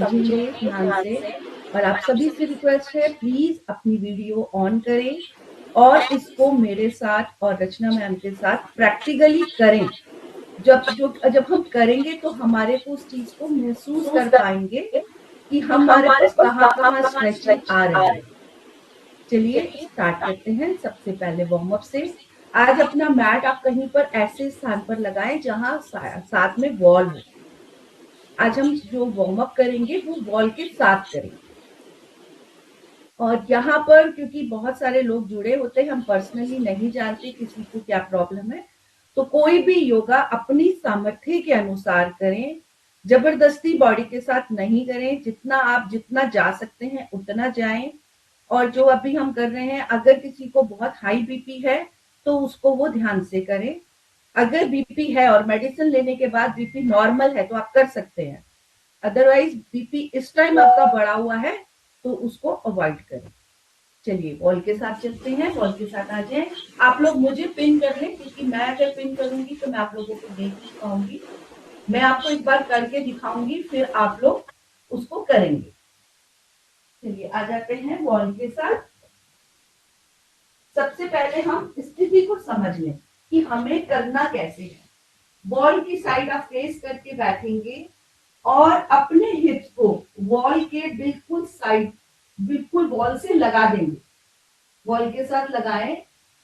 समझेंगे ध्यान से। और आप सभी से रिक्वेस्ट है, प्लीज अपनी वीडियो ऑन करें और इसको मेरे साथ और रचना मैम के साथ प्रैक्टिकली करें। जब हम करेंगे तो हमारे को उस चीज को महसूस कर पाएंगे कि हमारे पास कहाँ कहाँ स्ट्रेचिंग आ रही है। चलिए स्टार्ट करते हैं। सबसे पहले वार्म अप से। आज अपना मैट आप कहीं पर ऐसे स्थान पर लगाएं जहां साथ में वॉल हो। आज हम जो वार्म अप करेंगे वो वॉल के साथ करेंगे। और यहाँ पर क्योंकि बहुत सारे लोग जुड़े होते हैं, हम पर्सनली नहीं जानते किसी को क्या प्रॉब्लम है, तो कोई भी योगा अपनी सामर्थ्य के अनुसार करें। जबरदस्ती बॉडी के साथ नहीं करें। जितना जा सकते हैं उतना जाएं। और जो अभी हम कर रहे हैं, अगर किसी को बहुत हाई बीपी है तो उसको वो ध्यान से करें। अगर बीपी है और मेडिसिन लेने के बाद बीपी नॉर्मल है तो आप कर सकते हैं। अदरवाइज बीपी इस टाइम आपका बढ़ा हुआ है तो उसको अवॉइड करें। चलिए बॉल के साथ चलते हैं। बॉल के साथ आ जाए। आप लोग मुझे पिन कर लें, क्योंकि मैं अगर पिन करूंगी तो मैं आप लोगों को देख नहीं पाऊंगी। मैं आपको एक बार करके दिखाऊंगी, फिर आप लोग उसको करेंगे। चलिए आ जाते हैं बॉल के साथ। सबसे पहले हम स्थिति को समझ लें कि हमें करना कैसे है। बॉल की साइड आप फेस करके बैठेंगे और अपने हिप्स को वॉल के बिल्कुल साइड, बिल्कुल वॉल से लगा देंगे। वॉल के साथ लगाएं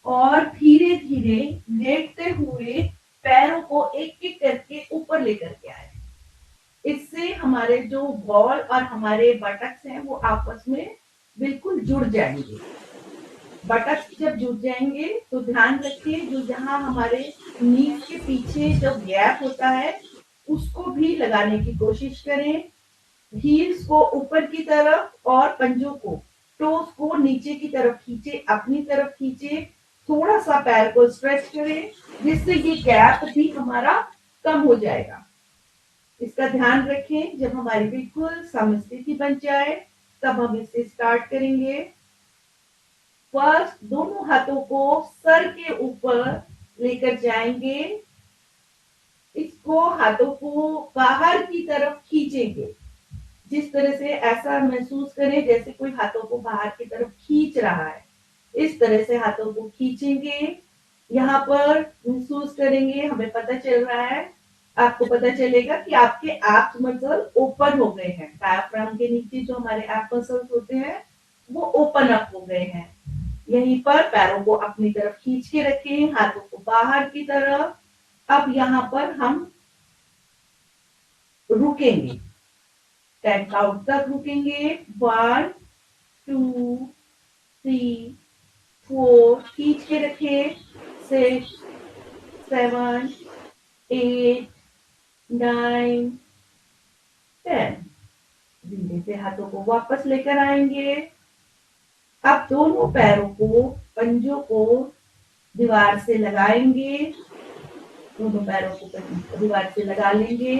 और धीरे धीरे लेटते हुए पैरों को एक एक करके ऊपर लेकर के आए। इससे हमारे जो वॉल और हमारे बटक्स हैं वो आपस में बिल्कुल जुड़ जाएंगे। बटक्स जब जुड़ जाएंगे तो ध्यान रखिए, जो जहां हमारे नीज के पीछे जो गैप होता है उसको भी लगाने की कोशिश करें। हील्स को ऊपर की तरफ और पंजों को, टोस को नीचे की तरफ खींचे, अपनी तरफ खींचे। थोड़ा सा पैर को स्ट्रेच करें जिससे ये गैप भी हमारा कम हो जाएगा। इसका ध्यान रखें। जब हमारी बिल्कुल समस्थिति बन जाए तब हम इसे स्टार्ट करेंगे। फर्स्ट दोनों हाथों को सर के ऊपर लेकर जाएंगे। इसको हाथों को बाहर की तरफ खींचेंगे। जिस तरह से ऐसा महसूस करें जैसे कोई हाथों को बाहर की तरफ खींच रहा है। इस तरह से हाथों को खींचेंगे। यहाँ पर महसूस करेंगे, हमें पता चल रहा है, आपको पता चलेगा कि आपके एब्स मसल ओपन हो गए हैं। डायफ्राम के नीचे जो हमारे एब मसल्स होते हैं वो ओपन अप हो गए हैं। यहीं पर पैरों को अपनी तरफ खींच के रखें, हाथों को बाहर की तरफ। अब यहाँ पर हम रुकेंगे, 10 काउंट तक रुकेंगे। 1 2 3 4, खींच के रखे। 6 7 8 9 10। धीरे से हाथों को वापस लेकर आएंगे। अब दोनों पैरों को, पंजों को दीवार से लगाएंगे। दोनों पैरों को दीवार से लगा लेंगे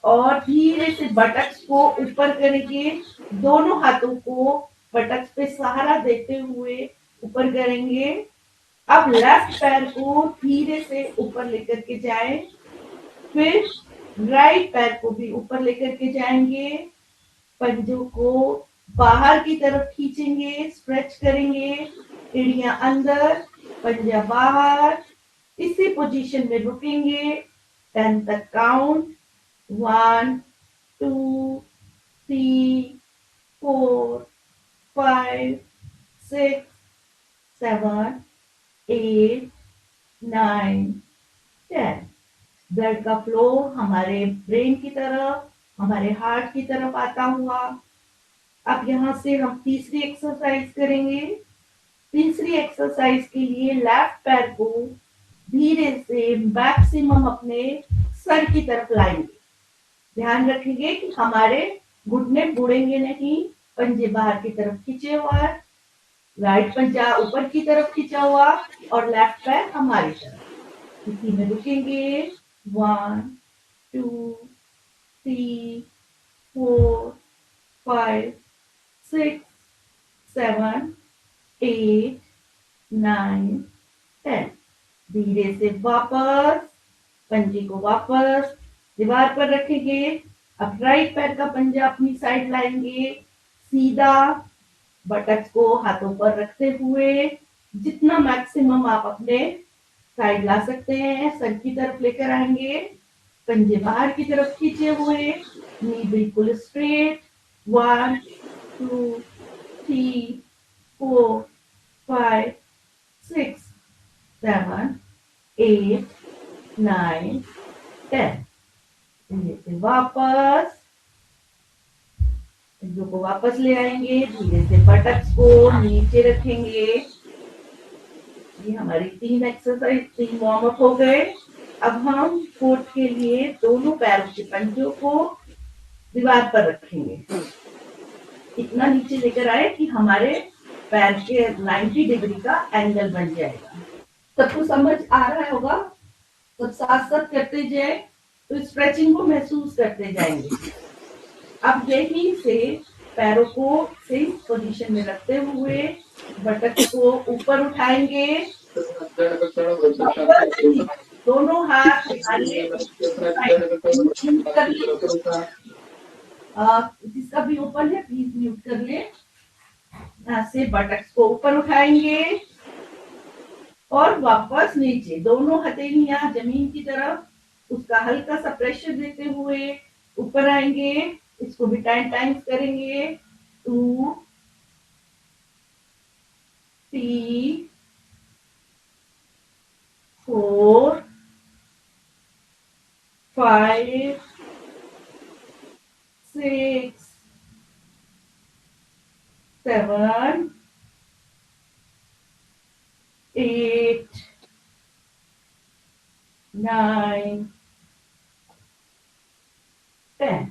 और धीरे से बटक्स को ऊपर करेंगे। दोनों हाथों को बटक्स पे सहारा देते हुए ऊपर करेंगे। अब लेफ्ट पैर को धीरे से ऊपर लेकर के जाएं। फिर राइट पैर को भी ऊपर लेकर के जाएंगे। पंजों को बाहर की तरफ खींचेंगे, स्ट्रेच करेंगे। एड़ियां अंदर, पंजा बाहर। इसी पोजीशन में रुकेंगे 10 तक काउंट। 1 2 3 4 5 6 7 8 9 10। ब्लड का फ्लो हमारे ब्रेन की तरफ, हमारे हार्ट की तरफ आता हुआ। अब यहाँ से हम तीसरी एक्सरसाइज करेंगे। तीसरी एक्सरसाइज के लिए लेफ्ट पैर को धीरे से मैक्सिमम अपने सर की तरफ लाएंगे। ध्यान रखेंगे कि हमारे घुटने मुड़ेंगे नहीं। पंजे बाहर की तरफ खींचे हुआ है, राइट पंजा ऊपर की तरफ खींचा हुआ और लेफ्ट पैर हमारी तरफ। इसी में रुकेंगे। 1 2 3 4 5 6 7 8 9 10। धीरे से वापस पंजे को वापस दीवार पर रखेंगे। अब राइट पैर का पंजा अपनी साइड लाएंगे, सीधा बटक्स को हाथों पर रखते हुए जितना मैक्सिमम आप अपने साइड ला सकते हैं सर की तरफ लेकर आएंगे, पंजे बाहर की तरफ खींचे हुए, नी बिल्कुल स्ट्रेट, 1 2 3 4 5 6 7 8 9 10। से वापस पंजों को वापस ले आएंगे, धीरे से बटक्स को नीचे रखेंगे। ये हमारी 3 एक्सरसाइज, 3 वार्म अप हो गए। अब हम फोर्थ के लिए दोनों पैरों के पंजों को दीवार पर रखेंगे, इतना नीचे लेकर आए कि हमारे पैर के 90 डिग्री का एंगल बन जाएगा। सबको समझ आ रहा होगा? सब साथ साथ करते जाए तो स्ट्रेचिंग को महसूस करते जाएंगे। अब यहीं से पैरों को सेम पोजीशन में रखते हुए बटक को ऊपर उठाएंगे, दोनों हाथ जिसका भी ओपन है प्लीज म्यूट कर ले। यहाँ से बटक्स को ऊपर उठाएंगे और वापस नीचे, दोनों हथेलियां जमीन की तरफ, उसका हल्का सा प्रेशर देते हुए ऊपर आएंगे। इसको भी 10 टाइम्स करेंगे। 2 3 4 5 6 7 8 9 10।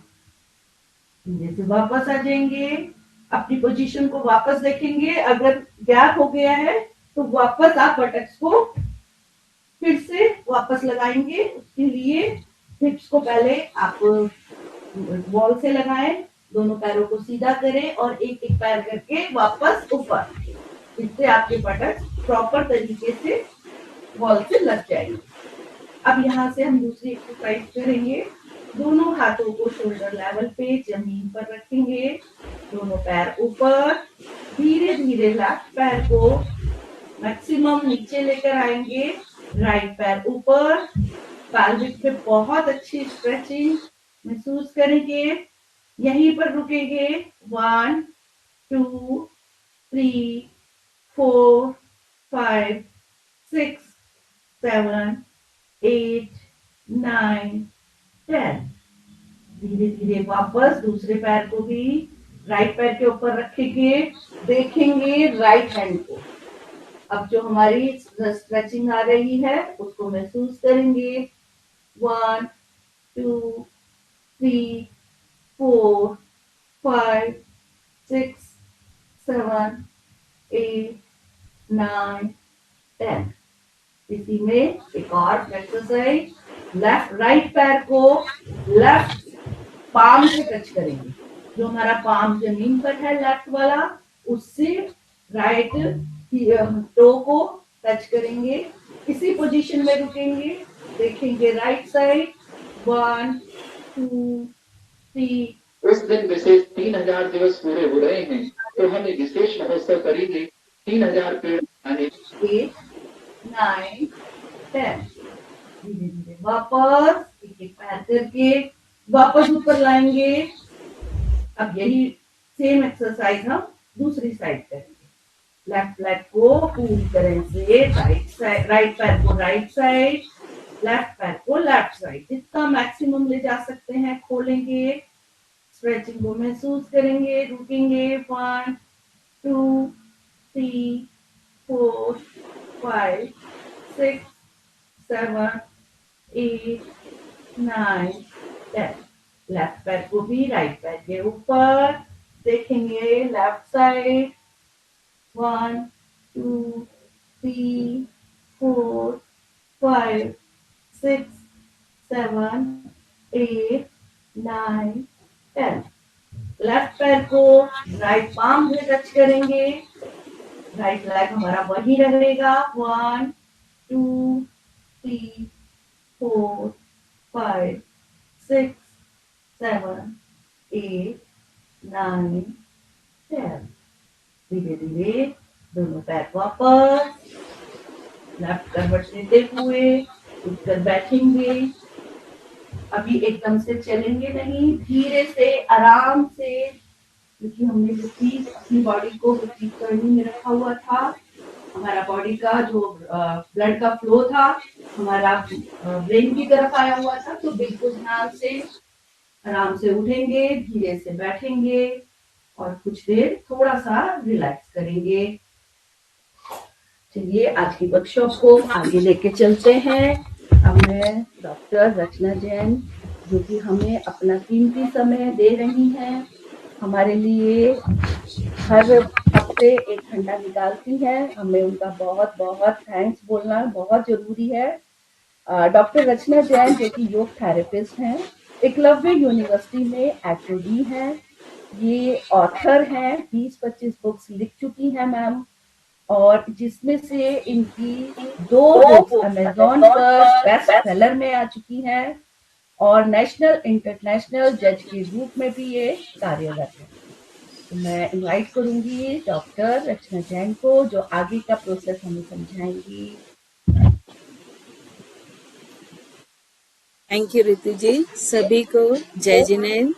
जैसे वापस आ जाएंगे, अपनी पोजीशन को वापस देखेंगे, अगर गैप हो गया है तो वापस आप बटक्स को फिर से वापस लगाएंगे। उसके लिए हिप्स को पहले आप वॉल से लगाएं, दोनों पैरों को सीधा करें और एक एक पैर करके वापस ऊपर, इससे आपके बटक्स प्रॉपर तरीके से वॉल से लग जाएंगे। अब यहाँ से हम दूसरी एक्सरसाइज करेंगे। दोनों हाथों को शोल्डर लेवल पे जमीन पर रखेंगे, दोनों पैर ऊपर, धीरे धीरे लेफ्ट पैर को मैक्सिमम नीचे लेकर आएंगे, राइट पैर ऊपर, पैल्विक पे बहुत अच्छी स्ट्रेचिंग महसूस करेंगे। यहीं पर रुकेंगे। 1 2 3 4 5 6 7 8 9 10। धीरे धीरे वापस दूसरे पैर को भी राइट पैर के ऊपर रखेंगे, देखेंगे राइट हैंड को। अब जो हमारी स्ट्रेचिंग आ रही है उसको महसूस करेंगे। 1 2 3 4 5 6 7 8 9 10। इसी में एक और एक्सरसाइज, लेफ्ट राइट पैर को लेफ्ट पाम से टच करेंगे, जो हमारा पाम जमीन पर है लेफ्ट वाला, उससे राइट टो को टच करेंगे। इसी पोजीशन में रुकेंगे, देखेंगे राइट साइड। 1 2 3। इस दिन विशेष 3000 दिवस पूरे हो रहे हैं, तो हम एक विशेष महोत्सव करेंगे। 3000 पेड़ 8 9 10। धीरे धीरे वापस एक एक पैर करके वापस ऊपर लाएंगे। अब यही सेम एक्सरसाइज हम दूसरी साइड करेंगे। लेफ्ट लेग को पूरी तरह से राइट पैर को राइट साइड, लेफ्ट पैर को लेफ्ट साइड, जितना मैक्सिमम ले जा सकते हैं खोलेंगे, स्ट्रेचिंग को महसूस करेंगे, रुकेंगे। 1 2 3 4 5 6 7 8 9 10। लेफ्ट पैर को भी राइट पैर के ऊपर, देखेंगे लेफ्ट साइड। 1 2 3 4 5 6 7 8 9 10। लेफ्ट पैर को राइट पाम से टच करेंगे, राइट लेग हमारा वही रहेगा। 1 2 3 4 5 6 7, 8, 9, 10। धीरे धीरे दोनों पैर वापस लेफ्ट करवट लेते हुए उठकर बैठेंगे। अभी एकदम से चलेंगे नहीं, धीरे से आराम से, क्योंकि हमने जो चीज अपनी बॉडी को विपरीत करनी में रखा हुआ था, हमारा बॉडी का जो ब्लड का फ्लो था हमारा ब्रेन की तरफ आया हुआ था। तो बिल्कुल ध्यान से आराम से उठेंगे, धीरे से बैठेंगे और कुछ देर थोड़ा सा रिलैक्स करेंगे। चलिए आज की वर्कशॉप को आगे लेके चलते हैं। अब मैं डॉक्टर रचना जैन, जो कि हमें अपना कीमती समय दे रही हैं, हमारे लिए हर हफ्ते 1 घंटा निकालती हैं, हमें उनका बहुत बहुत थैंक्स बोलना बहुत जरूरी है। डॉक्टर रचना जैन जो कि योग थेरेपिस्ट हैं, एकलव्य यूनिवर्सिटी में एचओडी हैं, ये ऑथर हैं, 20-25 बुक्स लिख चुकी हैं मैम, और जिसमें से इनकी 2 बुक्स अमेजोन पर बेस्ट सेलर में आ चुकी हैं और नेशनल इंटरनेशनल जज के रूप में भी ये कार्यरत है। तो मैं इनवाइट करूंगी डॉक्टर रचना जैन को, जो आगे का प्रोसेस हमें समझाएंगी। थैंक यू रितु जी। सभी को जय जिनेन।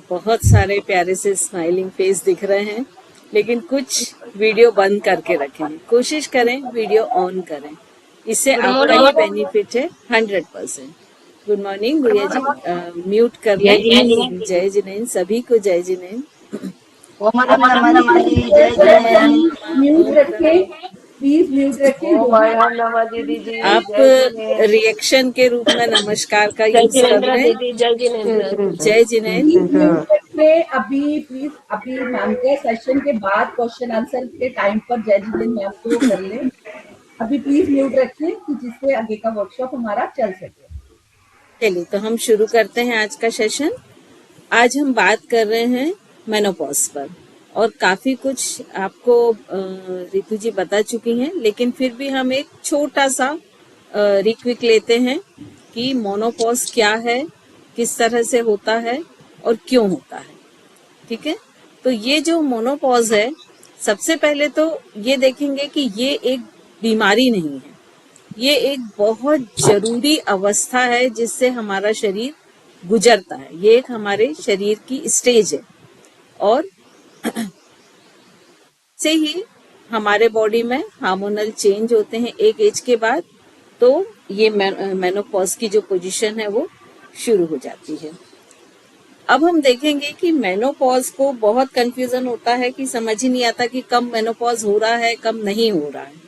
बहुत सारे प्यारे से स्माइलिंग फेस दिख रहे हैं, लेकिन कुछ वीडियो बंद करके रखें, कोशिश करें वीडियो ऑन करें, इससे आपका ही बेनिफिट है 100%। गुड मॉर्निंग गुड़िया जी, म्यूट कर लें। जय जिनेन, सभी को जय जिनेन। म्यूट रखें, प्लीज म्यूट रखें। आप रिएक्शन के रूप में नमस्कार का यूज कर रहे हैं। जय जिनेन। अभी प्लीज, अभी मैम के सेशन के बाद क्वेश्चन आंसर के टाइम पर जय जिनेन मैम को कर लें। अभी प्लीज म्यूट रखें कि जिससे आगे का वर्कशॉप हमारा चल सके। चलिए तो हम शुरू करते हैं आज का सेशन। आज हम बात कर रहे हैं मेनोपॉज पर, और काफी कुछ आपको रितु जी बता चुकी हैं, लेकिन फिर भी हम एक छोटा सा रिक्विक लेते हैं कि मोनोपॉज क्या है, किस तरह से होता है और क्यों होता है। ठीक है, तो ये जो मोनोपॉज है, सबसे पहले तो ये देखेंगे कि ये एक बीमारी नहीं है, ये एक बहुत जरूरी अवस्था है जिससे हमारा शरीर गुजरता है। ये एक हमारे शरीर की स्टेज है, और से ही हमारे बॉडी में हार्मोनल चेंज होते हैं एक एज के बाद, तो ये मेनोपॉज की जो पोजीशन है वो शुरू हो जाती है। अब हम देखेंगे कि मेनोपॉज को बहुत कंफ्यूजन होता है कि समझ ही नहीं आता कि कब मेनोपॉज हो रहा है कब नहीं हो रहा है।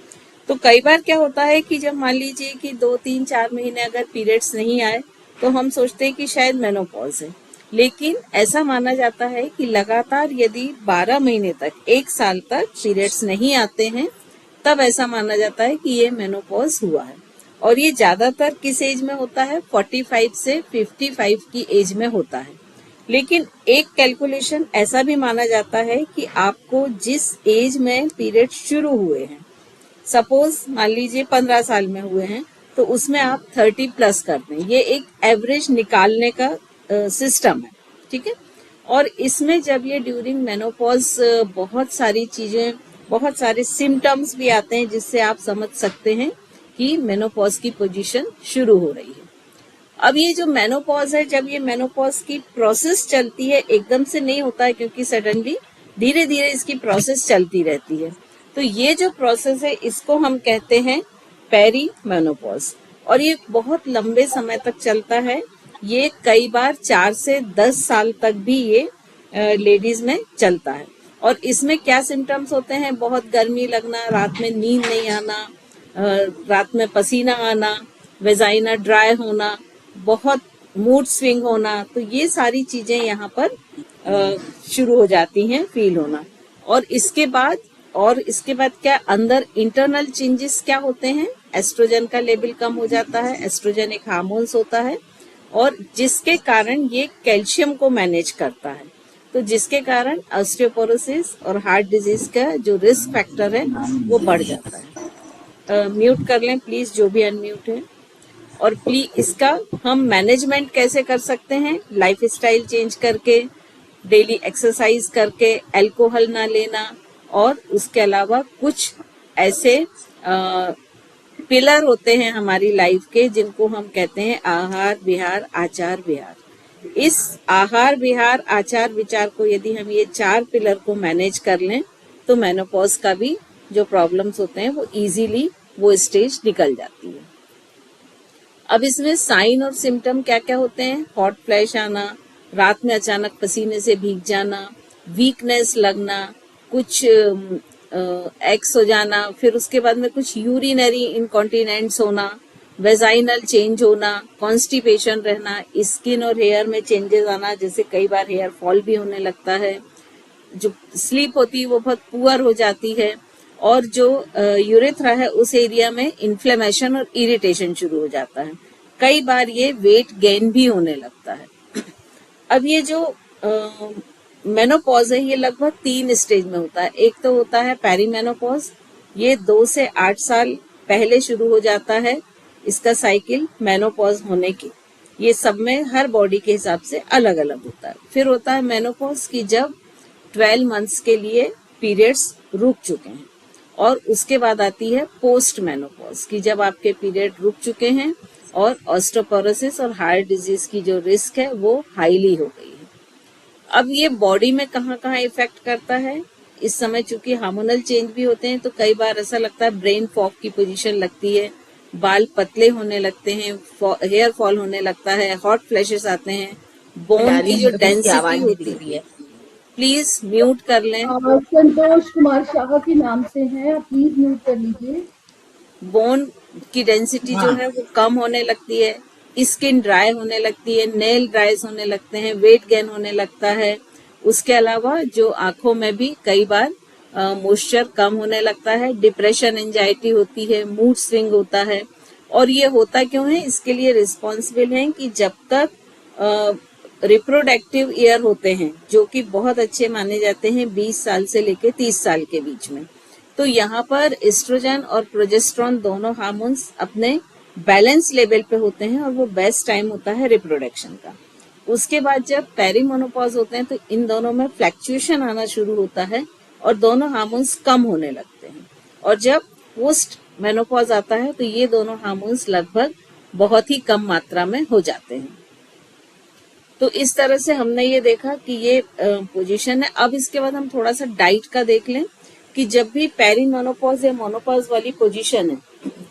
तो कई बार क्या होता है कि जब मान लीजिए कि 2-3-4 महीने अगर पीरियड्स नहीं आए तो हम सोचते हैं कि शायद मेनोपॉज है, लेकिन ऐसा माना जाता है कि लगातार यदि 12 महीने तक, 1 साल तक पीरियड्स नहीं आते हैं, तब ऐसा माना जाता है कि ये मेनोपॉज हुआ है। और ये ज्यादातर किस एज में होता है? 45 से 55 की एज में होता है। लेकिन एक कैलकुलेशन ऐसा भी माना जाता है कि आपको जिस एज में पीरियड शुरू हुए हैं, सपोज मान लीजिए 15 साल में हुए हैं, तो उसमें आप 30+ कर दें। ये एक एवरेज निकालने का सिस्टम है। ठीक है, और इसमें जब ये ड्यूरिंग मेनोपॉज बहुत सारी चीजें, बहुत सारे सिम्टम्स भी आते हैं जिससे आप समझ सकते हैं कि मेनोपॉज की पोजीशन शुरू हो रही है। अब ये जो मेनोपॉज है, जब ये मेनोपॉज की प्रोसेस चलती है, एकदम से नहीं होता है, क्योंकि सडनली धीरे धीरे इसकी प्रोसेस चलती रहती है। तो ये जो प्रोसेस है इसको हम कहते हैं पेरी मेनोपॉज, और ये बहुत लंबे समय तक चलता है। ये कई बार 4 से 10 साल तक भी ये लेडीज में चलता है। और इसमें क्या सिम्टम्स होते हैं? बहुत गर्मी लगना, रात में नींद नहीं आना, रात में पसीना आना, वेजाइना ड्राई होना, बहुत मूड स्विंग होना, तो ये सारी चीजें यहाँ पर शुरू हो जाती हैं फील होना। और इसके बाद क्या अंदर इंटरनल चेंजेस क्या होते हैं? एस्ट्रोजन का लेवल कम हो जाता है। एस्ट्रोजन एक हार्मोन्स होता है, और जिसके कारण ये कैल्शियम को मैनेज करता है, तो जिसके कारण ऑस्टियोपोरोसिस और हार्ट डिजीज का जो रिस्क फैक्टर है वो बढ़ जाता है। म्यूट कर लें प्लीज जो भी अनम्यूट है। और प्लीज इसका हम मैनेजमेंट कैसे कर सकते हैं, लाइफ स्टाइल चेंज करके, डेली एक्सरसाइज करके, अल्कोहल ना लेना, और उसके अलावा कुछ ऐसे पिलर होते हैं हमारी लाइफ के जिनको हम कहते हैं आहार विहार आचार विहार। इस आहार विहार आचार विचार को यदि हम ये 4 पिलर को मैनेज कर लें तो मेनोपॉज का भी जो प्रॉब्लम्स होते हैं वो इजीली वो स्टेज निकल जाती है। अब इसमें साइन और सिम्टम क्या क्या होते हैं, हॉट फ्लैश आना, रात में अचानक पसीने से भीग जाना, वीकनेस लगना, कुछ एक्स हो जाना, फिर उसके बाद में कुछ यूरिनरी इनकॉन्टिनेंट्स होना, वेजाइनल चेंज होना, कॉन्स्टिपेशन रहना, स्किन और हेयर में चेंजेस आना, जैसे कई बार हेयर फॉल भी होने लगता है, जो स्लीप होती है वो बहुत पुअर हो जाती है, और जो यूरेथ्रा है उस एरिया में इन्फ्लेमेशन और इरिटेशन शुरू हो जाता है। कई बार ये वेट गेन भी होने लगता है। अब ये जो मेनोपॉज है ये लगभग 3 स्टेज में होता है। एक तो होता है पेरीमेनोपॉज, ये 2 से 8 साल पहले शुरू हो जाता है इसका साइकिल मेनोपॉज होने की। ये सब में हर बॉडी के हिसाब से अलग अलग होता है। फिर होता है मेनोपॉज की जब 12 मंथ्स के लिए पीरियड्स रुक चुके हैं, और उसके बाद आती है पोस्ट मेनोपॉज की जब आपके पीरियड रुक चुके हैं और ऑस्टियोपोरोसिस और हार्ट डिजीज की जो रिस्क है वो हाईली हो गई है। अब ये बॉडी में कहाँ कहाँ इफेक्ट करता है, इस समय चूंकि हार्मोनल चेंज भी होते हैं तो कई बार ऐसा लगता है ब्रेन फॉग की पोजीशन लगती है, बाल पतले होने लगते हैं, हेयर फॉल होने लगता है, हॉट फ्लैशेस आते हैं, बोन की जो डेंसिटी होती है, प्लीज म्यूट कर लें। संतोष कुमार शाह के नाम से है, आप प्लीज म्यूट कर लीजिए। बोन की डेंसिटी जो है वो कम होने लगती है, स्किन ड्राई होने लगती है, नेल ड्राइज होने लगते हैं, वेट गेन होने लगता है। उसके अलावा जो आंखों में भी कई बार मॉइस्चर कम होने लगता है, डिप्रेशन एंजाइटी होती है, मूड स्विंग होता है। और ये होता क्यों है, इसके लिए रिस्पॉन्सिबल है कि जब तक रिप्रोडक्टिव ईयर होते हैं जो कि बहुत अच्छे माने जाते हैं 20 साल से लेके 30 साल के बीच में, तो यहाँ पर एस्ट्रोजन और प्रोजेस्टेरॉन दोनों हार्मोन्स अपने बैलेंस लेवल पे होते हैं और वो बेस्ट टाइम होता है रिप्रोडक्शन का। उसके बाद जब पेरीमेनोपॉज होते हैं तो इन दोनों में फ्लक्चुएशन आना शुरू होता है और दोनों हार्मोन्स कम होने लगते हैं, और जब पोस्ट मेनोपॉज आता है तो ये दोनों हार्मोन्स लगभग बहुत ही कम मात्रा में हो जाते हैं। तो इस तरह से हमने ये देखा कि ये पोजीशन है। अब इसके बाद हम थोड़ा सा डाइट का देख लें कि जब भी पेरीमेनोपॉज या मोनोपॉज वाली पोजीशन है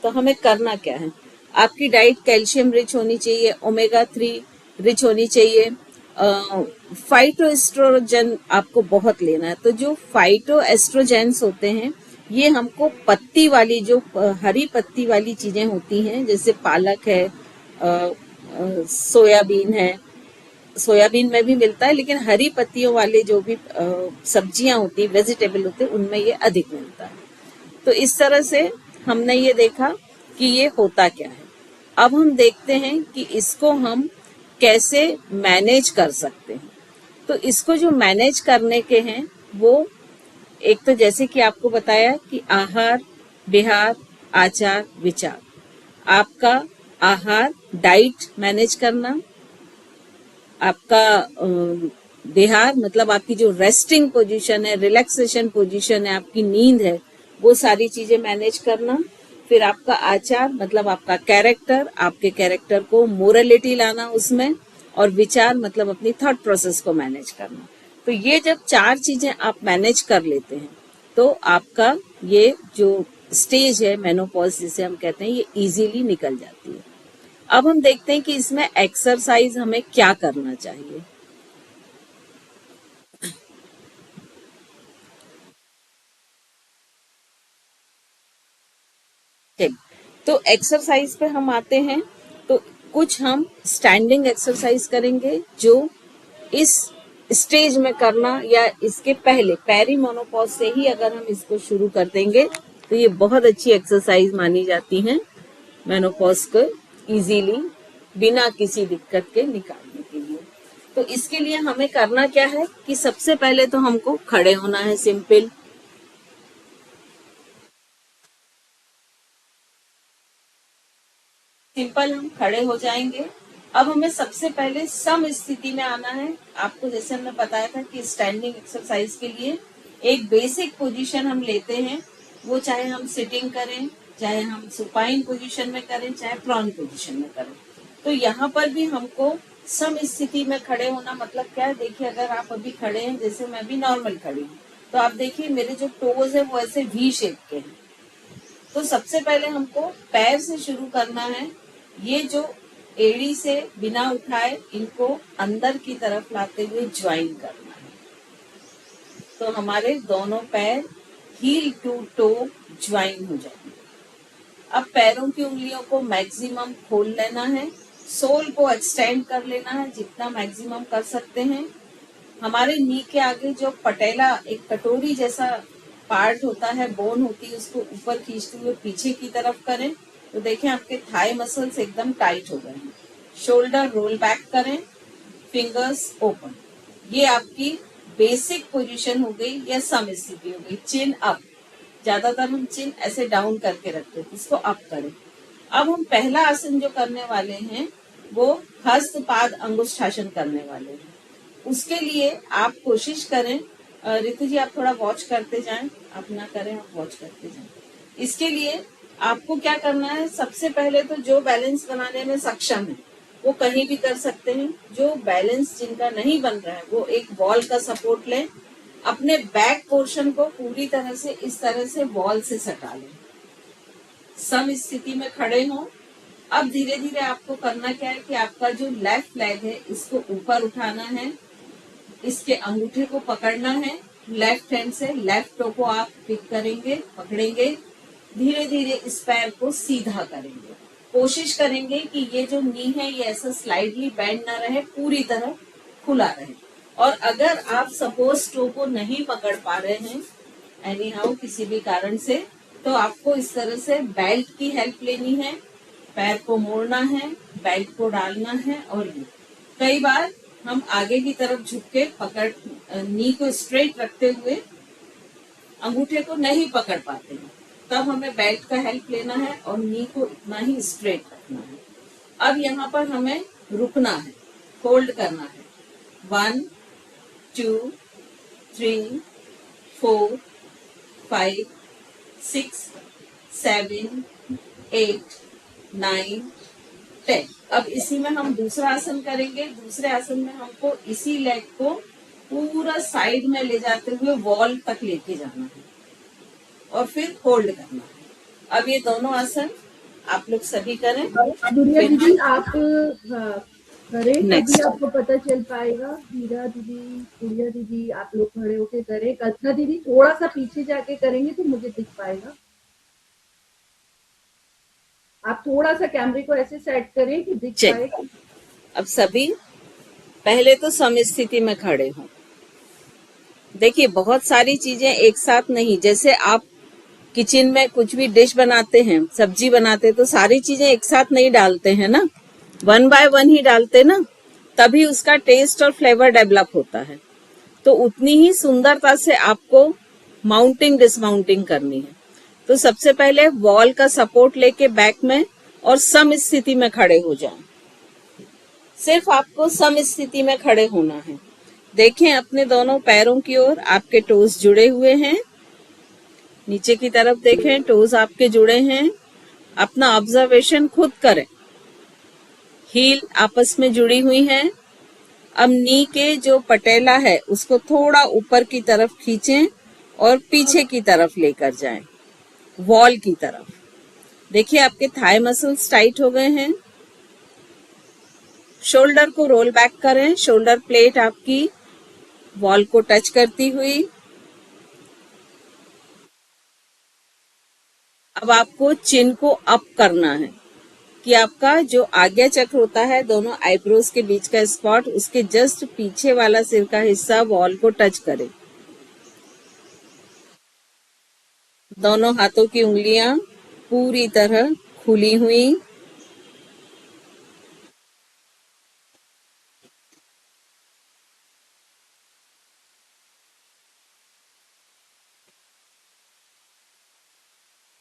तो हमें करना क्या है। आपकी डाइट कैल्शियम रिच होनी चाहिए, ओमेगा 3 रिच होनी चाहिए, फाइटोएस्ट्रोजन आपको बहुत लेना है। तो जो फाइटोएस्ट्रोजेंस होते हैं ये हमको पत्ती वाली जो हरी पत्ती वाली चीजें होती हैं, जैसे पालक है, सोयाबीन है, सोयाबीन में भी मिलता है, लेकिन हरी पत्तियों वाले जो भी सब्जियां होती है, वेजिटेबल होते हैं, उनमें ये अधिक मिलता है। तो इस तरह से हमने ये देखा कि ये होता क्या है। अब हम देखते हैं कि इसको हम कैसे मैनेज कर सकते हैं। तो इसको जो मैनेज करने के हैं वो एक तो जैसे कि आपको बताया कि आहार विहार आचार विचार, आपका आहार डाइट मैनेज करना, आपका विहार मतलब आपकी जो रेस्टिंग पोजीशन है, रिलैक्सेशन पोजीशन है, आपकी नींद है, वो सारी चीजें मैनेज करना। फिर आपका आचार मतलब आपका कैरेक्टर, आपके कैरेक्टर को मोरलिटी लाना उसमें, और विचार मतलब अपनी थॉट प्रोसेस को मैनेज करना। तो ये जब 4 चीजें आप मैनेज कर लेते हैं तो आपका ये जो स्टेज है मेनोपॉज जिसे हम कहते हैं ये इजीली निकल जाती है। अब हम देखते हैं कि इसमें एक्सरसाइज हमें क्या करना चाहिए। तो एक्सरसाइज पे हम आते हैं, तो कुछ हम स्टैंडिंग एक्सरसाइज करेंगे जो इस स्टेज में करना या इसके पहले पेरीमेनोपॉज से ही अगर हम इसको शुरू कर देंगे तो ये बहुत अच्छी एक्सरसाइज मानी जाती है मेनोपॉज को इजीली बिना किसी दिक्कत के निकालने के लिए। तो इसके लिए हमें करना क्या है कि सबसे पहले तो हमको खड़े होना है, सिंपल। सिंपल हम खड़े हो जाएंगे। अब हमें सबसे पहले सम स्थिति में आना है। आपको जैसे हमने बताया था कि स्टैंडिंग एक्सरसाइज के लिए एक बेसिक पोजीशन हम लेते हैं, वो चाहे हम सिटिंग करें, चाहे हम सुपाइन पोजीशन में करें, चाहे प्रॉन पोजीशन में करें। तो यहाँ पर भी हमको सम स्थिति में खड़े होना मतलब क्या है, देखिए अगर आप अभी खड़े हैं, जैसे मैं भी नॉर्मल खड़ी हूँ, तो आप देखिए मेरे जो टोज है वो ऐसे वी शेप के हैं। तो सबसे पहले हमको पैर से शुरू करना है। ये जो एड़ी से बिना उठाए इनको अंदर की तरफ लाते हुए ज्वाइन करना है। तो हमारे दोनों पैर हील टू टो ज्वाइन हो जाएंगे। अब पैरों की उंगलियों को मैक्सिमम खोल लेना है, सोल को एक्सटेंड कर लेना है जितना मैक्सिमम कर सकते हैं। हमारे नी के आगे जो पटेला एक कटोरी जैसा पार्ट होता है, बोन होती है, उसको ऊपर खींचते हुए पीछे की तरफ करें। तो देखें आपके थाई मसल्स एकदम टाइट हो गए हैं। शोल्डर रोल बैक करें, फिंगर्स ओपन। ये आपकी बेसिक पोजीशन हो गई या सम स्थिति हो गई। चिन अप, ज्यादातर हम चिन ऐसे डाउन करके रखते हैं, इसको अप करें। अब हम पहला आसन जो करने वाले हैं वो हस्त पाद अंगुष्ठासन करने वाले हैं। उसके लिए आप कोशिश करें, रितु जी आप थोड़ा वॉच करते जाएं, आप ना करें, आप वॉच करते जाएं। इसके लिए आपको क्या करना है, सबसे पहले तो जो बैलेंस बनाने में सक्षम है वो कहीं भी कर सकते हैं। जो बैलेंस जिनका नहीं बन रहा है वो एक वॉल का सपोर्ट लें, अपने बैक पोर्शन को पूरी तरह से इस तरह से वॉल से सटा लें, सम स्थिति में खड़े हों। अब धीरे धीरे आपको करना क्या है कि आपका जो लेफ्ट लेग है इसको ऊपर उठाना है, इसके अंगूठे को पकड़ना है, लेफ्ट हैंड से लेफ्ट टो को आप पिक करेंगे, पकड़ेंगे, धीरे धीरे इस पैर को सीधा करेंगे। कोशिश करेंगे कि ये जो नी है ये ऐसा स्लाइडली बेंड ना रहे, पूरी तरह खुला रहे। और अगर आप सपोज टो को नहीं पकड़ पा रहे हैं एनी हाउ किसी भी कारण से, तो आपको इस तरह से बेल्ट की हेल्प लेनी है, पैर को मोड़ना है, बेल्ट को डालना है। और ये कई बार हम आगे की तरफ झुक के पकड़ नी को स्ट्रेट रखते हुए अंगूठे को नहीं पकड़ पाते हैं, तब हमें बेल्ट का हेल्प लेना है और नी को इतना ही स्ट्रेट रखना है। अब यहाँ पर हमें रुकना है, होल्ड करना है। 1 2 3 4 5 6 7 8 9 10। अब इसी में हम दूसरा आसन करेंगे। दूसरे आसन में हमको इसी लेग को पूरा साइड में ले जाते हुए वॉल तक लेके जाना है और फिर होल्ड करना है। अब ये दोनों आसन आप लोग सभी करें। दुनिया दीदी आप करें Next. तभी आपको पता चल पाएगा। हीरा दीदी, गुड़िया दीदी आप लोग खड़े होके करें। कल्पना दीदी थोड़ा सा पीछे जाके करेंगे तो मुझे दिख पाएगा। आप थोड़ा सा कैमरे को ऐसे सेट करें कि दिख चलिए। पाए। अब सभी पहले तो सम स्थिति में खड़े हों। देखिए बहुत सारी चीजें एक साथ नहीं, जैसे आप किचन में कुछ भी डिश बनाते हैं, सब्जी बनाते हैं, तो सारी चीजें एक साथ नहीं डालते हैं ना, 1 बाय 1 ही डालते ना, तभी उसका टेस्ट और फ्लेवर डेवलप होता है। तो उतनी ही सुंदरता से आपको माउंटिंग डिसमाउंटिंग करनी है। तो सबसे पहले वॉल का सपोर्ट लेके बैक में और सम स्थिति में खड़े हो जाएं। सिर्फ आपको सम स्थिति में खड़े होना है। देखें अपने दोनों पैरों की ओर, आपके टोज जुड़े हुए हैं, नीचे की तरफ देखें, टोज आपके जुड़े हैं। अपना ऑब्जर्वेशन खुद करें, हील आपस में जुड़ी हुई हैं। अब नी के जो पटेला है उसको थोड़ा ऊपर की तरफ खींचें और पीछे की तरफ लेकर जाएं, वॉल की तरफ। देखिए आपके थाई मसल्स टाइट हो गए हैं। शोल्डर को रोल बैक करें, शोल्डर प्लेट आपकी वॉल को टच करती हुई। अब आपको चिन को अप करना है कि आपका जो आज्ञा चक्र होता है, दोनों आईब्रोज के बीच का स्पॉट, उसके जस्ट पीछे वाला सिर का हिस्सा वॉल को टच करे। दोनों हाथों की उंगलियां पूरी तरह खुली हुई।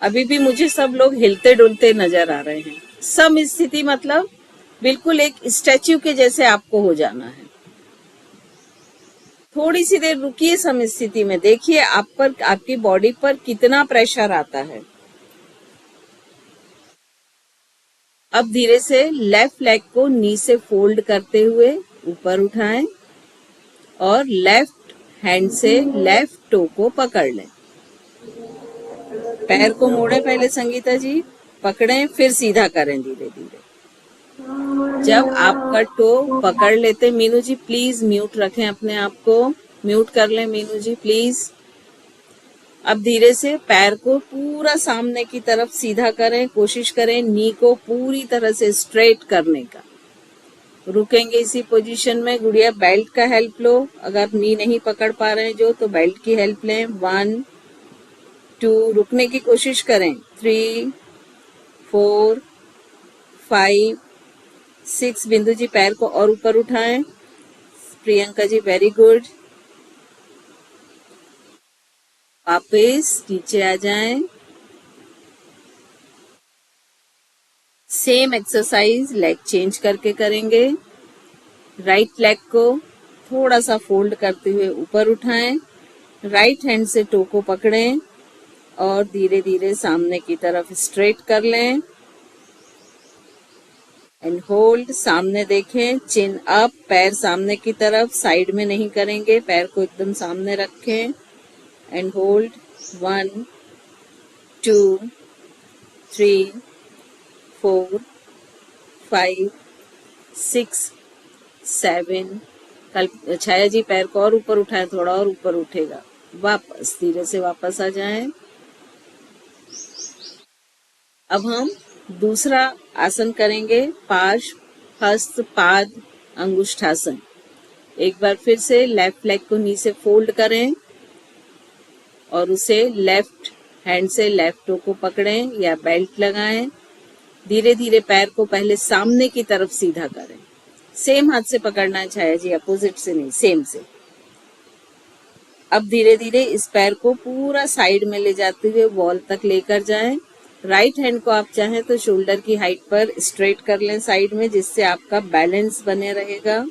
अभी भी मुझे सब लोग हिलते डुलते नजर आ रहे हैं। सम स्थिति मतलब बिल्कुल एक स्टैच्यू के जैसे आपको हो जाना है। थोड़ी सी देर रुकिए सम स्थिति में, देखिए आप पर, आपकी बॉडी पर कितना प्रेशर आता है। अब धीरे से लेफ्ट लेग को नी से फोल्ड करते हुए ऊपर उठाएं और लेफ्ट हैंड से लेफ्ट टो को पकड़ लें। पैर को मोड़े पहले संगीता जी, पकड़ें, फिर सीधा करें धीरे धीरे। जब आपका टो पकड़ लेते, मीनू जी प्लीज म्यूट रखें अपने आप को, म्यूट कर लें मीनू जी प्लीज। अब धीरे से पैर को पूरा सामने की तरफ सीधा करें, कोशिश करें नी को पूरी तरह से स्ट्रेट करने का। रुकेंगे इसी पोजीशन में। गुड़िया बेल्ट का हेल्प लो, अगर नी नहीं पकड़ पा रहे हैं जो, तो बेल्ट की हेल्प लें। 1 2, रुकने की कोशिश करें। 3 4 5 6। बिंदु जी पैर को और ऊपर उठाएं। Priyanka ji very good. वापस नीचे आ जाएं। सेम एक्सरसाइज लेग चेंज करके करेंगे। राइट लेग को थोड़ा सा फोल्ड करते हुए ऊपर उठाएं, राइट हैंड से टो को पकड़ें और धीरे धीरे सामने की तरफ स्ट्रेट कर लें एंड होल्ड। सामने देखें, चिन अप, पैर सामने की तरफ, साइड में नहीं करेंगे, पैर को एकदम सामने रखें एंड होल्ड। 1 2 3 4 5 6 7। छाया जी पैर को और ऊपर उठाएं, थोड़ा और ऊपर उठेगा। वापस धीरे से वापस आ जाएं। अब हम दूसरा आसन करेंगे, पार्श्व हस्त पाद अंगुष्ठासन। एक बार फिर से लेफ्ट लेग को नी से फोल्ड करें और उसे लेफ्ट हैंड से लेफ्ट टो को पकड़ें या बेल्ट लगाएं। धीरे धीरे पैर को पहले सामने की तरफ सीधा करें। सेम हाथ से पकड़ना है छाया जी, अपोजिट से नहीं, सेम से। अब धीरे धीरे इस पैर को पूरा साइड में ले जाते हुए वॉल तक लेकर जाएं। राइट हैंड को आप चाहें तो शोल्डर की हाइट पर स्ट्रेट कर लें साइड में, जिससे आपका बैलेंस बने रहेगा।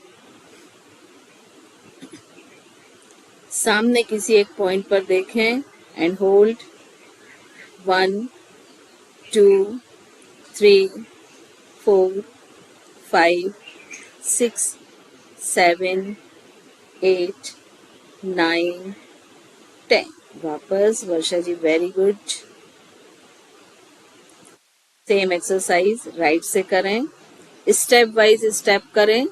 सामने किसी एक पॉइंट पर देखें एंड होल्ड। 1 2 3 4 5 6 7 8 9 10। वापस Varsha ji very good. Same exercise right से करें, स्टेप वाइज स्टेप करें।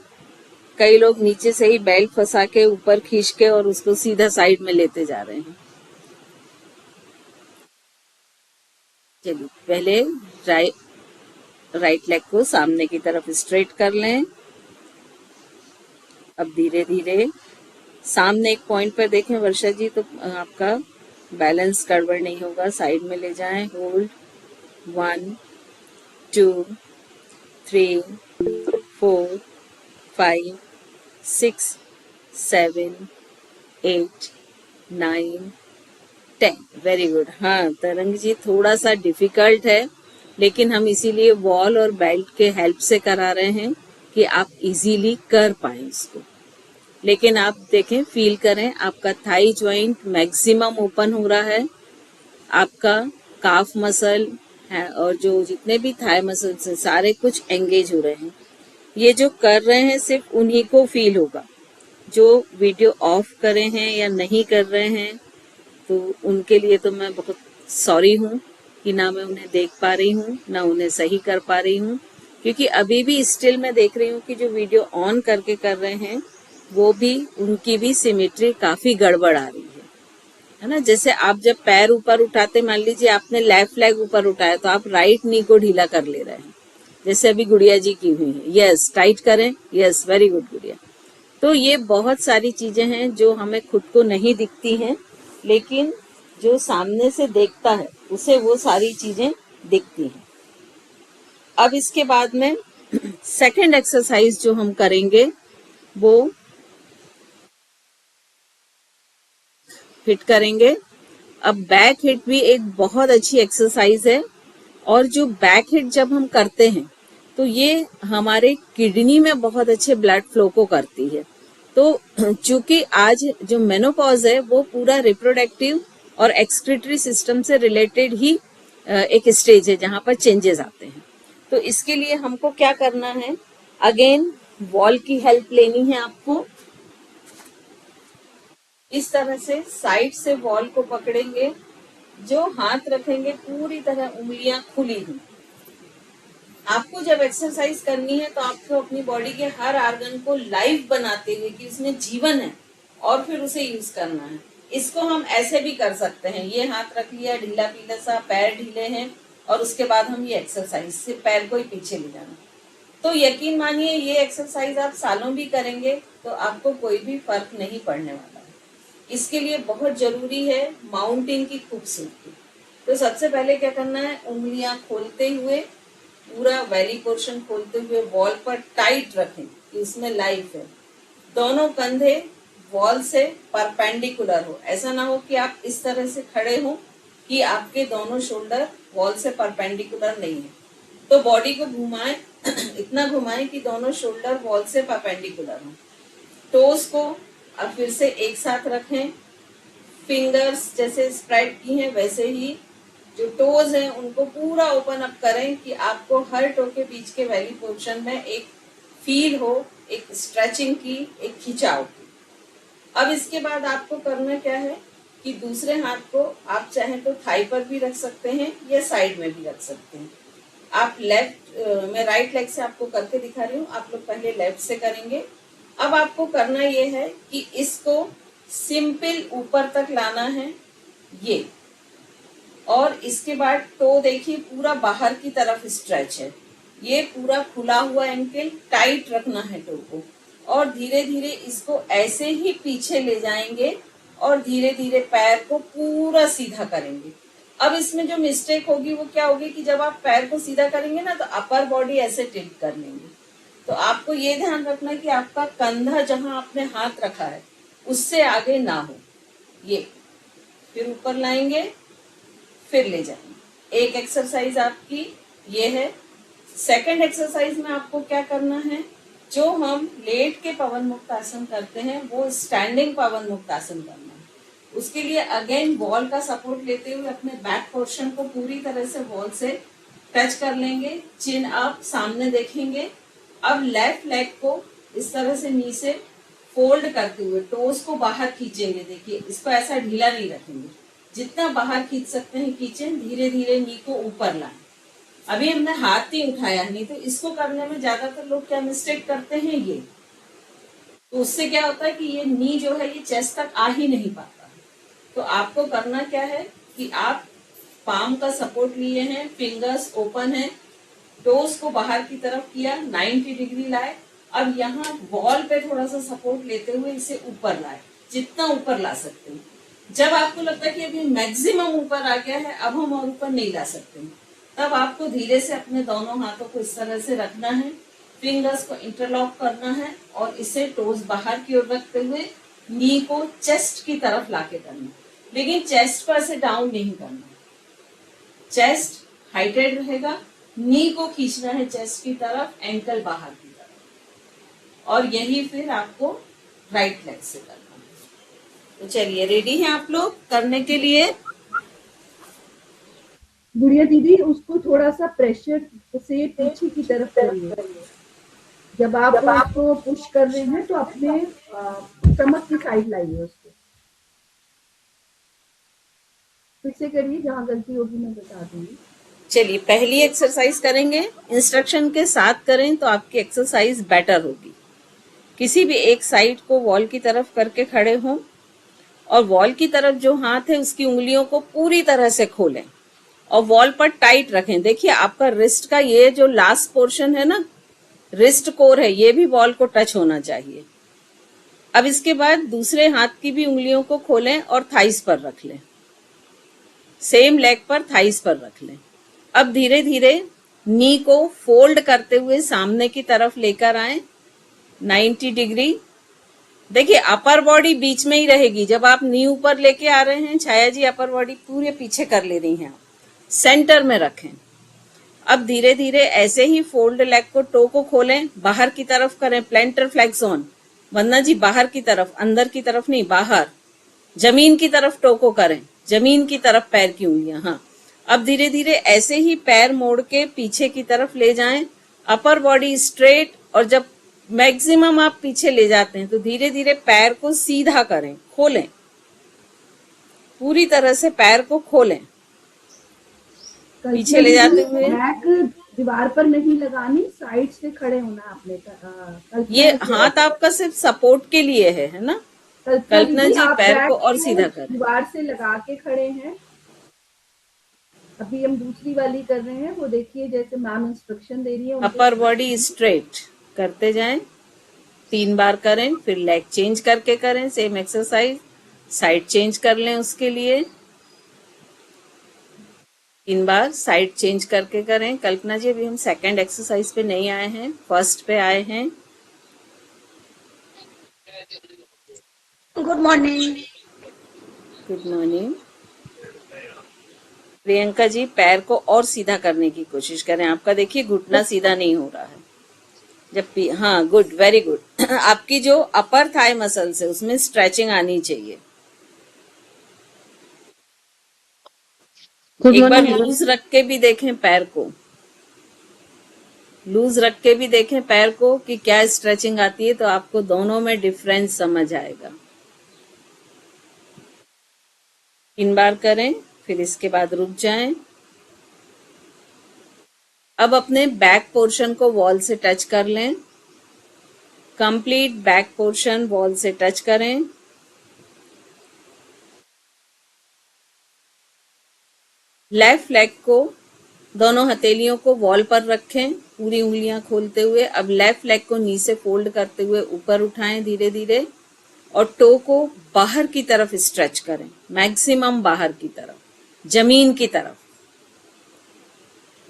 कई लोग नीचे से ही बेल्ट फंसा के ऊपर खींच के और उसको सीधा साइड में लेते जा रहे हैं। चलिए पहले राइट लेग को सामने की तरफ स्ट्रेट कर लें। अब धीरे धीरे सामने एक पॉइंट पर देखें वर्षा जी, तो आपका बैलेंस गड़बड़ नहीं होगा, साइड में ले जाएं। होल्ड। 1 2 3 4 5 6 7 8 9 10। Very good. हाँ तरंग जी, थोड़ा सा डिफिकल्ट है, लेकिन हम इसीलिए वॉल और बेल्ट के हेल्प से करा रहे हैं कि आप इजीली कर पाए इसको। लेकिन आप देखें, फील करें, आपका थाई ज्वाइंट मैक्सिमम ओपन हो रहा है, आपका काफ मसल है और जो जितने भी थाई मसल्स हैं सारे कुछ एंगेज हो रहे हैं। ये जो कर रहे हैं सिर्फ उन्हीं को फील होगा। जो वीडियो ऑफ करे हैं या नहीं कर रहे हैं तो उनके लिए तो मैं बहुत सॉरी हूँ कि ना मैं उन्हें देख पा रही हूँ ना उन्हें सही कर पा रही हूँ, क्योंकि अभी भी स्टिल मैं देख रही हूँ कि जो वीडियो ऑन करके कर रहे हैं वो भी, उनकी भी सिमेट्री काफी गड़बड़ आ रही है ना। जैसे आप जब पैर ऊपर उठाते, मान लीजिए आपने लेफ्ट लेग ऊपर उठाया तो आप राइट नी को ढीला कर ले रहे हैं, जैसे अभी गुड़िया जी की हुई है। यस, टाइट करें। यस, वेरी गुड गुड़िया। तो ये बहुत सारी चीजें हैं जो हमें खुद को नहीं दिखती हैं, लेकिन जो सामने से देखता है उसे वो सारी चीजें दिखती हैं। अब इसके बाद में सेकंड एक्सरसाइज जो हम करेंगे वो हिट करेंगे। अब बैक हिट भी एक बहुत अच्छी एक्सरसाइज है और जो बैक हिट जब हम करते हैं तो ये हमारे किडनी में बहुत अच्छे ब्लड फ्लो को करती है। तो चूंकि आज जो मेनोपॉज है वो पूरा रिप्रोडक्टिव और एक्सक्रीटरी सिस्टम से रिलेटेड ही एक स्टेज है जहां पर चेंजेस आते हैं। तो इसके लिए हमको क्या करना है, अगेन वॉल की हेल्प लेनी है आपको। इस तरह से साइड से वॉल को पकड़ेंगे, जो हाथ रखेंगे पूरी तरह उंगलियां खुली हुई। आपको जब एक्सरसाइज करनी है तो आपको अपनी बॉडी के हर आर्गन को लाइव बनाते हुए कि उसमें जीवन है और फिर उसे यूज करना है। इसको हम ऐसे भी कर सकते हैं, ये हाथ रख लिया ढीला पीला सा, पैर ढीले हैं और उसके बाद हम ये एक्सरसाइज से पैर को ही पीछे ले जाना। तो यकीन मानिए ये एक्सरसाइज आप सालों भी करेंगे तो आपको कोई भी फर्क नहीं पड़ने वाला है। इसके लिए बहुत जरूरी है माउंटिंग की खूबसूरती। तो सबसे पहले क्या करना है, उंगलियां खोलते हुए पूरा वैली पोर्शन खोलते हुए वॉल पर टाइट रखें कि उसमें लाइफ है। दोनों कंधे वॉल से परपेंडिकुलर हो, ऐसा ना हो कि आप इस तरह से खड़े हो कि आपके दोनों शोल्डर वॉल से परपेंडिकुलर नहीं है। तो बॉडी को घुमाएं इतना घुमाएं कि दोनों शोल्डर वॉल से परपेंडिकुलर हो। टोस को अब फिर से एक साथ रखें, फिंगर्स जैसे स्प्रेड की हैं वैसे ही जो टोज हैं उनको पूरा ओपन अप करें कि आपको हर टो के बीच के वैली पोर्शन में एक फील हो, एक स्ट्रेचिंग की, एक खिंचाव की। अब इसके बाद आपको करना क्या है कि दूसरे हाथ को आप चाहें तो थाई पर भी रख सकते हैं या साइड में भी रख सकते हैं। आप मैं राइट लेग से आपको करके दिखा रही हूँ, आप लोग पहले लेफ्ट से करेंगे। अब आपको करना ये है कि इसको सिंपल ऊपर तक लाना है ये, और इसके बाद टो देखिए पूरा बाहर की तरफ स्ट्रेच है, ये पूरा खुला हुआ एंकल, टाइट रखना है टो को और धीरे धीरे इसको ऐसे ही पीछे ले जाएंगे और धीरे धीरे पैर को पूरा सीधा करेंगे। अब इसमें जो मिस्टेक होगी वो क्या होगी कि जब आप पैर को सीधा करेंगे ना तो अपर बॉडी ऐसे टिल्ट कर लेंगे। तो आपको ये ध्यान रखना कि आपका कंधा जहां आपने हाथ रखा है उससे आगे ना हो। ये फिर ऊपर लाएंगे, फिर ले जाएंगे। एक एक्सरसाइज आपकी ये है। सेकंड एक्सरसाइज में आपको क्या करना है, जो हम लेट के पवन मुक्त आसन करते हैं वो स्टैंडिंग पवन मुक्त आसन करना है। उसके लिए अगेन वॉल का सपोर्ट लेते हुए अपने बैक पोर्शन को पूरी तरह से वॉल से टच कर लेंगे, चिन अप, सामने देखेंगे। अब लेफ्ट लेग को इस तरह से नी से फोल्ड करते हुए टोस को बाहर खींचेंगे। देखिए इसको ऐसा ढीला नहीं रखेंगे, जितना बाहर खींच सकते हैं खींचें, धीरे धीरे नी को ऊपर लाएं। अभी हमने हाथ ही उठाया नहीं, तो इसको करने में ज्यादातर लोग क्या मिस्टेक करते हैं, ये तो उससे क्या होता है कि ये नी जो है ये चेस्ट तक आ ही नहीं पाता। तो आपको करना क्या है कि आप पाम का सपोर्ट लिए हैं, फिंगर्स ओपन है, टोस को बाहर की तरफ किया, 90 डिग्री लाए। अब यहाँ वॉल पे थोड़ा सा सपोर्ट लेते हुए इसे ऊपर लाए, जितना ऊपर ला सकते हैं। जब आपको लगता है कि अभी मैक्सिमम ऊपर आ गया है, अब हम और ऊपर नहीं ला सकते, तब आपको धीरे से अपने दोनों हाथों को इस तरह से रखना है, फिंगर्स को इंटरलॉक करना है और इसे टोस बाहर की ओर रखते हुए नी को चेस्ट की तरफ लाके करना। लेकिन चेस्ट को ऐसे डाउन नहीं करना, चेस्ट हाइटेड रहेगा, नी को खींचना है चेस्ट की तरफ, एंकल बाहर की तरफ, और यही फिर आपको राइट लेग से करना है। तो चलिए रेडी हैं आप लोग करने के लिए। गुड़िया दीदी उसको थोड़ा सा प्रेशर से पीछे की तरफ करिए। जब आप उसको पुश कर रहे हैं तो अपने स्टमक की साइड लाइए उसको। फिर से करिए, जहाँ गलती होगी मैं बता दूंगी। चलिए पहली एक्सरसाइज करेंगे, इंस्ट्रक्शन के साथ करें तो आपकी एक्सरसाइज बेटर होगी। किसी भी एक साइड को वॉल की तरफ करके खड़े हों और वॉल की तरफ जो हाथ है उसकी उंगलियों को पूरी तरह से खोलें और वॉल पर टाइट रखें। देखिए आपका रिस्ट का ये जो लास्ट पोर्शन है ना, रिस्ट कोर है, ये भी वॉल को टच होना चाहिए। अब इसके बाद दूसरे हाथ की भी उंगलियों को खोलें और थाइस पर रख लें, सेम लेग पर थाइस पर रख लें। अब धीरे धीरे नी को फोल्ड करते हुए सामने की तरफ लेकर आए, 90 डिग्री। देखिए अपर बॉडी बीच में ही रहेगी। जब आप नी ऊपर लेके आ रहे हैं, छाया जी अपर बॉडी पूरे पीछे कर ले रही हैं, आप सेंटर में रखें। अब धीरे धीरे ऐसे ही फोल्ड लेग को, टो को खोलें, बाहर की तरफ करें, प्लेंटर फ्लेक्सोन। वंदना जी बाहर की तरफ, अंदर की तरफ नहीं, बाहर, जमीन की तरफ टो को करें, जमीन की तरफ पैर की उंगलियां। हाँ, अब धीरे धीरे ऐसे ही पैर मोड़ के पीछे की तरफ ले जाएं, अपर बॉडी स्ट्रेट। और जब मैक्सिमम आप पीछे ले जाते हैं तो धीरे धीरे पैर को सीधा करें, खोलें, पूरी तरह से पैर को खोलें, पीछे ले जाते हुए। बैक दीवार पर नहीं लगानी, साइड से खड़े होना आपने। ये हाथ आपका सिर्फ सपोर्ट के लिए है ना। कल्पना जी पैर को और सीधा करें, दीवार से लगा के खड़े हैं। अभी हम दूसरी वाली कर रहे हैं, वो देखिए जैसे मैम इंस्ट्रक्शन दे रही है। अपर बॉडी स्ट्रेट करते जाएं, 3 बार करें, फिर लेग चेंज करके करें, सेम एक्सरसाइज, साइड चेंज कर लें उसके लिए, 3 बार साइड चेंज करके करें। कल्पना जी अभी हम सेकंड एक्सरसाइज पे नहीं आए हैं, फर्स्ट पे आए हैं। Good morning. Good morning. Priyanka ji पैर को और सीधा करने की कोशिश करें। आपका देखिए घुटना सीधा नहीं हो रहा है। जब भी, हाँ गुड, वेरी गुड। आपकी जो अपर थाई मसल्स है उसमें स्ट्रेचिंग आनी चाहिए। एक बार लूज रख के भी देखें पैर को, लूज रख के भी देखें पैर को कि क्या स्ट्रेचिंग आती है, तो आपको दोनों में डिफरेंस समझ आएगा। 3 बार करें, फिर इसके बाद रुक जाएं। अब अपने बैक पोर्शन को वॉल से टच कर लें, कंप्लीट बैक पोर्शन वॉल से टच करें। लेफ्ट लेग को, दोनों हथेलियों को वॉल पर रखें, पूरी उंगलियां खोलते हुए। अब लेफ्ट लेग को नी से फोल्ड करते हुए ऊपर उठाएं धीरे धीरे, और टो को बाहर की तरफ स्ट्रेच करें, मैक्सिमम बाहर की तरफ, जमीन की तरफ।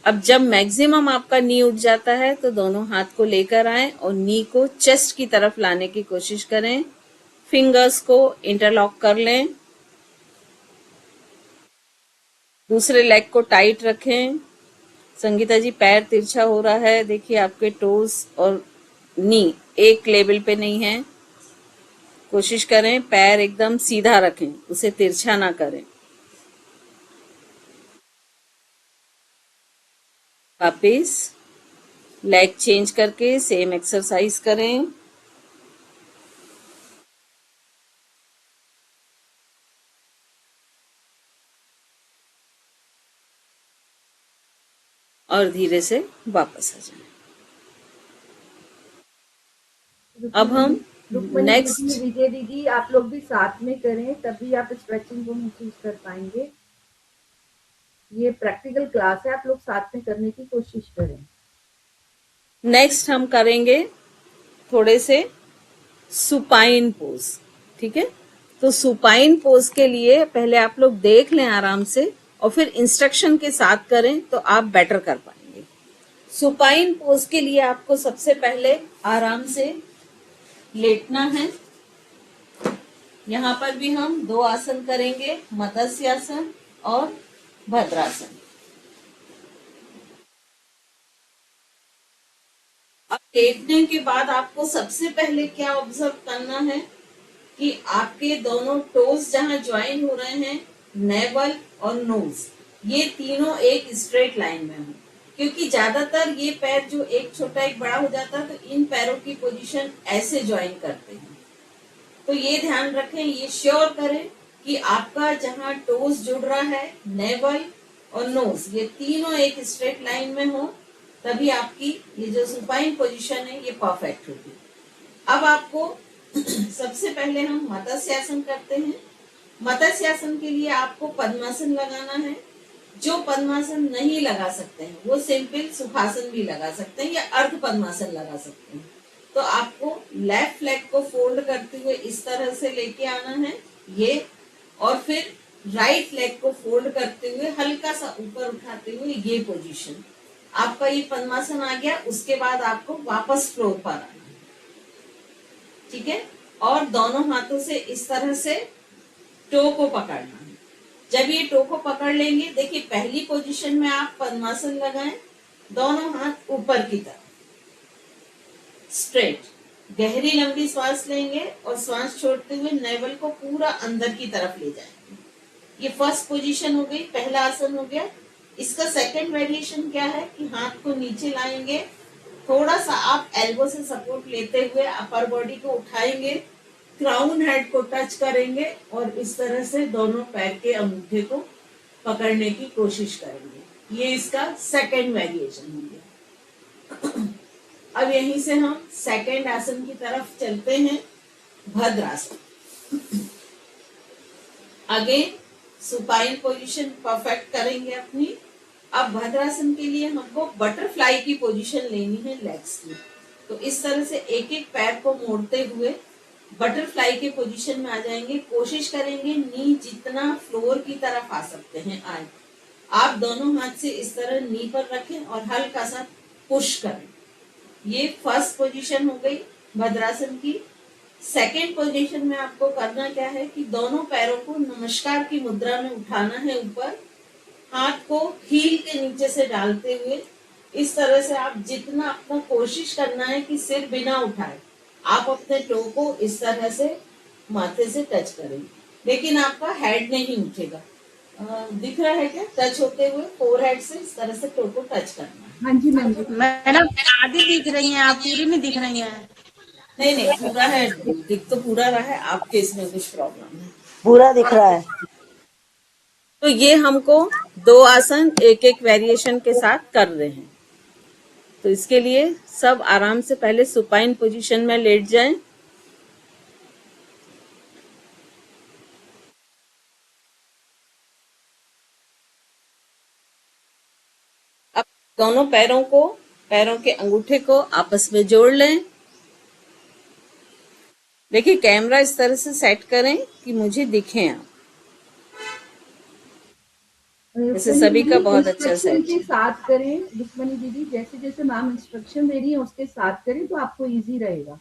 अब जब मैक्सिमम आपका नी उठ जाता है तो दोनों हाथ को लेकर आएं और नी को चेस्ट की तरफ लाने की कोशिश करें। फिंगर्स को इंटरलॉक कर लें, दूसरे लेग को टाइट रखें। संगीता जी पैर तिरछा हो रहा है, देखिए आपके टोज और नी एक लेवल पे नहीं है। कोशिश करें पैर एकदम सीधा रखें, उसे तिरछा ना करें। वापिस लेग चेंज करके सेम एक्सरसाइज करें। और धीरे से वापस आ जाएं। अब हम नेक्स्ट, विजय दीदी आप लोग भी साथ में करें, तभी आप स्ट्रेचिंग को महसूस कर पाएंगे। ये प्रैक्टिकल क्लास है, आप लोग साथ में करने की कोशिश करें। नेक्स्ट हम करेंगे थोड़े से सुपाइन पोज, ठीक है। तो सुपाइन पोज के लिए पहले आप लोग देख लें आराम से, और फिर इंस्ट्रक्शन के साथ करें तो आप बेटर कर पाएंगे। सुपाइन पोज के लिए आपको सबसे पहले आराम से लेटना है। यहाँ पर भी हम 2 आसन करेंगे, मत्स्यासन और भद्रासन। अब लेटने के बाद आपको सबसे पहले क्या ऑब्जर्व करना है कि आपके दोनों टोज जहां ज्वाइन हो रहे हैं, नेवल और नोज, ये तीनों एक स्ट्रेट लाइन में हो। क्योंकि ज्यादातर ये पैर जो एक छोटा एक बड़ा हो जाता है, तो इन पैरों की पोजीशन ऐसे ज्वाइन करते हैं। तो ये ध्यान रखें, ये श्योर करें कि आपका जहां टोज जुड़ रहा है, नेवल और नोज, ये तीनों एक स्ट्रेट लाइन में हो, तभी आपकी ये जो सुपाइन पोजीशन है ये परफेक्ट होगी। अब आपको सबसे पहले हम मत्स्यासन करते हैं। मत्स्यासन के लिए आपको पद्मासन लगाना है। जो पद्मासन नहीं लगा सकते हैं वो सिंपल सुखासन भी लगा सकते हैं या अर्ध पद्मासन लगा सकते हैं। तो आपको लेफ्ट लेग को फोल्ड करते हुए इस तरह से लेके आना है ये, और फिर राइट लेग को फोल्ड करते हुए हल्का सा ऊपर उठाते हुए ये पोजीशन, आपका ये पद्मासन आ गया। उसके बाद आपको वापस फ्लोर पर आना है, ठीक है। और दोनों हाथों से इस तरह से टो को पकड़ना है। जब ये टो को पकड़ लेंगे, देखिए पहली पोजीशन में आप पद्मासन लगाएं, दोनों हाथ ऊपर की तरफ स्ट्रेट, गहरी लंबी श्वास लेंगे और श्वास छोड़ते हुए नेवल को पूरा अंदर की तरफ ले जाएंगे। ये फर्स्ट पोजीशन हो गई, पहला आसन हो गया। इसका सेकंड वेरिएशन क्या है कि हाथ को नीचे लाएंगे, थोड़ा सा आप एल्बो से सपोर्ट लेते हुए अपर बॉडी को उठाएंगे, क्राउन हेड को टच करेंगे और इस तरह से दोनों पैर के अंगूठे को पकड़ने की कोशिश करेंगे। ये इसका सेकंड वेरिएशन हो गया। अब यहीं से हम सेकंड आसन की तरफ चलते हैं, भद्रासन। अगेन सुपाइन पोजीशन परफेक्ट करेंगे अपनी। अब भद्रासन के लिए हमको बटरफ्लाई की पोजीशन लेनी है लेग्स की। तो इस तरह से एक एक पैर को मोड़ते हुए बटरफ्लाई के पोजीशन में आ जाएंगे। कोशिश करेंगे नी जितना फ्लोर की तरफ आ सकते हैं आए। आप दोनों हाथ से इस तरह नी पर रखें और हल्का सा पुश करें। ये फर्स्ट पोजीशन हो गई भद्रासन की। सेकेंड पोजीशन में आपको करना क्या है कि दोनों पैरों को नमस्कार की मुद्रा में उठाना है ऊपर, हाथ को हील के नीचे से डालते हुए इस तरह से आप जितना अपना कोशिश करना है कि सिर बिना उठाए आप अपने टो को इस तरह से माथे से टच करेंगे, लेकिन आपका हेड नहीं उठेगा। दिख रहा है क्या? टच होते हुए फोरहेड से इस तरह से टो को टच करना है। हाँ जी मैडम, आधी दिख रही हैं आप, पूरी नहीं दिख रही हैं। नहीं पूरा है, दिख तो पूरा रहा है, आपके इसमें कुछ प्रॉब्लम है। पूरा दिख रहा है। तो ये हमको 2 आसन एक एक वेरिएशन के साथ कर रहे हैं। तो इसके लिए सब आराम से पहले सुपाइन पोजीशन में लेट जाएं। अब दोनों पैरों के अंगूठे को आपस में जोड़ लें। देखिए कैमरा इस तरह से सेट करें कि मुझे दिखें आप। जैसे सभी का बहुत अच्छा सेट के साथ करें रुक्मणी दीदी, जैसे जैसे मैम इंस्ट्रक्शन दे रही है उसके साथ करें तो आपको इजी रहेगा।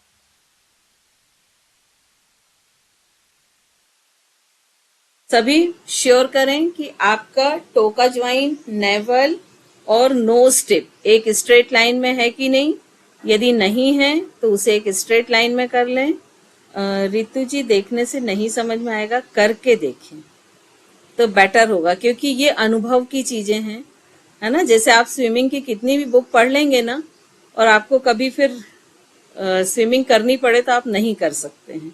सभी श्योर करें कि आपका टो का ज्वाइंट, नेवल और नोज टिप एक स्ट्रेट लाइन में है कि नहीं। यदि नहीं है तो उसे एक स्ट्रेट लाइन में कर लें। रितु जी देखने से नहीं समझ में आएगा, करके देखें तो बेटर होगा, क्योंकि ये अनुभव की चीजें हैं, है ना। जैसे आप स्विमिंग की कितनी भी बुक पढ़ लेंगे ना और आपको कभी फिर स्विमिंग करनी पड़े तो आप नहीं कर सकते हैं।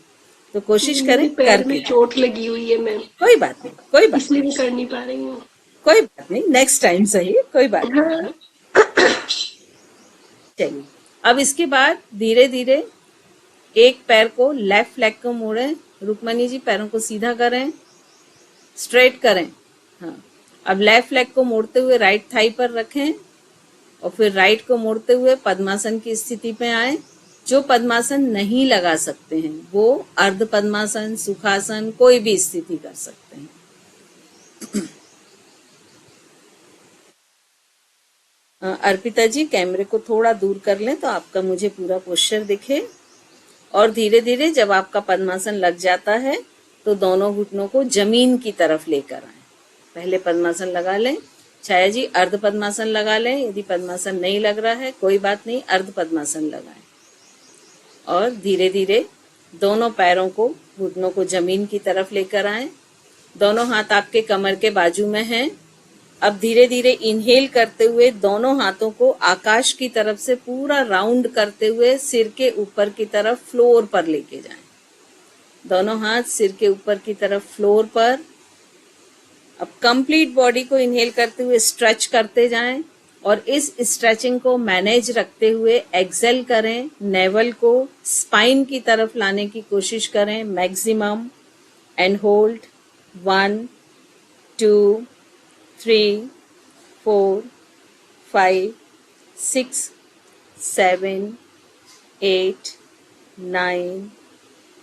तो कोशिश करें पैर में चोट लगी हुई है मैम, कोई बात नहीं, कोई बात इसलिए मैं कर नहीं पा रही हूँ। कोई बात नहीं, नेक्स्ट टाइम सही, कोई बात नहीं। चलिए अब इसके बाद धीरे धीरे एक पैर को लेफ्ट लेग को मोड़ें। रुक्मणी जी पैरों को सीधा करें, स्ट्रेट करें। हाँ, अब लेफ्ट लेग को मोड़ते हुए राइट थाई पर रखें और फिर राइट को मोड़ते हुए पद्मासन की स्थिति पे आए। जो पद्मासन नहीं लगा सकते हैं वो अर्ध पद्मासन, सुखासन, कोई भी स्थिति कर सकते हैं। अर्पिता जी कैमरे को थोड़ा दूर कर लें तो आपका मुझे पूरा पोस्चर दिखे। और धीरे धीरे जब आपका पद्मासन लग जाता है तो दोनों घुटनों को जमीन की तरफ लेकर आए। पहले पद्मासन लगा लें। छाया जी अर्ध पद्मासन लगा लें। यदि पद्मासन नहीं लग रहा है कोई बात नहीं, अर्ध पद्मासन लगाएं। और धीरे धीरे दोनों पैरों को, घुटनों को जमीन की तरफ लेकर आए। दोनों हाथ आपके कमर के बाजू में हैं। अब धीरे धीरे इनहेल करते हुए दोनों हाथों को आकाश की तरफ से पूरा राउंड करते हुए सिर के ऊपर की तरफ फ्लोर पर लेके जाएं। दोनों हाथ सिर के ऊपर की तरफ फ्लोर पर। अब कंप्लीट बॉडी को इनहेल करते हुए स्ट्रेच करते जाएं और इस स्ट्रेचिंग को मैनेज रखते हुए एक्सेल करें। नेवल को स्पाइन की तरफ लाने की कोशिश करें मैक्सिमम एंड होल्ड 1 2 3 4 5 6 7 8 9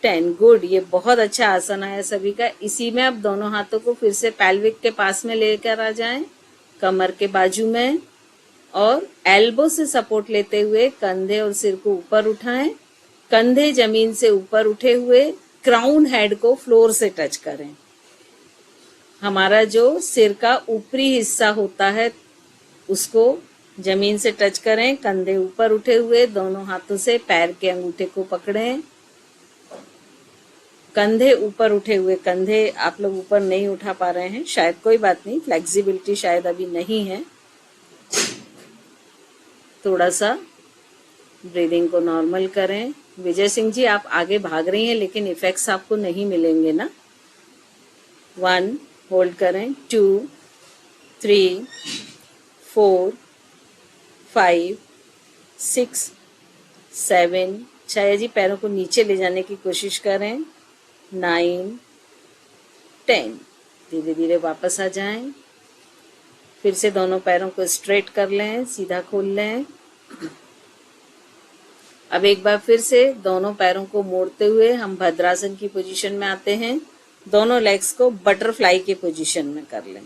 10। गुड, ये बहुत अच्छा आसन आया सभी का। इसी में अब दोनों हाथों को फिर से पैल्विक के पास में लेकर आ जाएं, कमर के बाजू में, और एल्बो से सपोर्ट लेते हुए कंधे और सिर को ऊपर उठाएं। कंधे जमीन से ऊपर उठे हुए क्राउन हेड को फ्लोर से टच करें। हमारा जो सिर का ऊपरी हिस्सा होता है उसको जमीन से टच करें, कंधे ऊपर उठे हुए, दोनों हाथों से पैर के अंगूठे को पकड़ें। कंधे ऊपर उठे हुए, कंधे आप लोग ऊपर नहीं उठा पा रहे हैं, शायद कोई बात नहीं, फ्लेक्सिबिलिटी शायद अभी नहीं है। थोड़ा सा ब्रीदिंग को नॉर्मल करें। विजय सिंह जी, आप आगे भाग रही हैं लेकिन इफेक्ट्स आपको नहीं मिलेंगे ना। 1 होल्ड करें, 2 3 4 5 6 7, छाया जी पैरों को नीचे ले जाने की कोशिश करें, 9 10। धीरे धीरे वापस आ जाएं। फिर से दोनों पैरों को स्ट्रेट कर लें, सीधा खोल लें। अब एक बार फिर से दोनों पैरों को मोड़ते हुए हम भद्रासन की पोजीशन में आते हैं। दोनों लेग्स को बटरफ्लाई के पोजीशन में कर लें।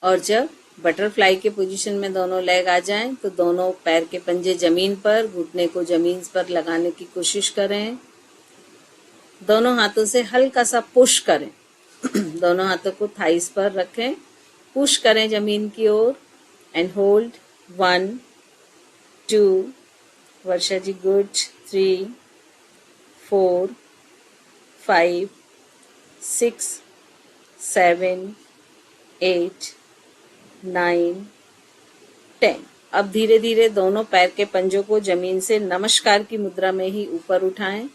और जब बटरफ्लाई के पोजीशन में दोनों लेग आ जाएं तो दोनों पैर के पंजे जमीन पर, घुटने को जमीन पर लगाने की कोशिश करें। दोनों हाथों से हल्का सा पुश करें। दोनों हाथों को थाइस पर रखें, पुश करें जमीन की ओर and hold. 1 2, Varsha ji good, 3 4 5 6 7 8 9 10। अब धीरे धीरे दोनों पैर के पंजों को जमीन से नमस्कार की मुद्रा में ही ऊपर उठाएं।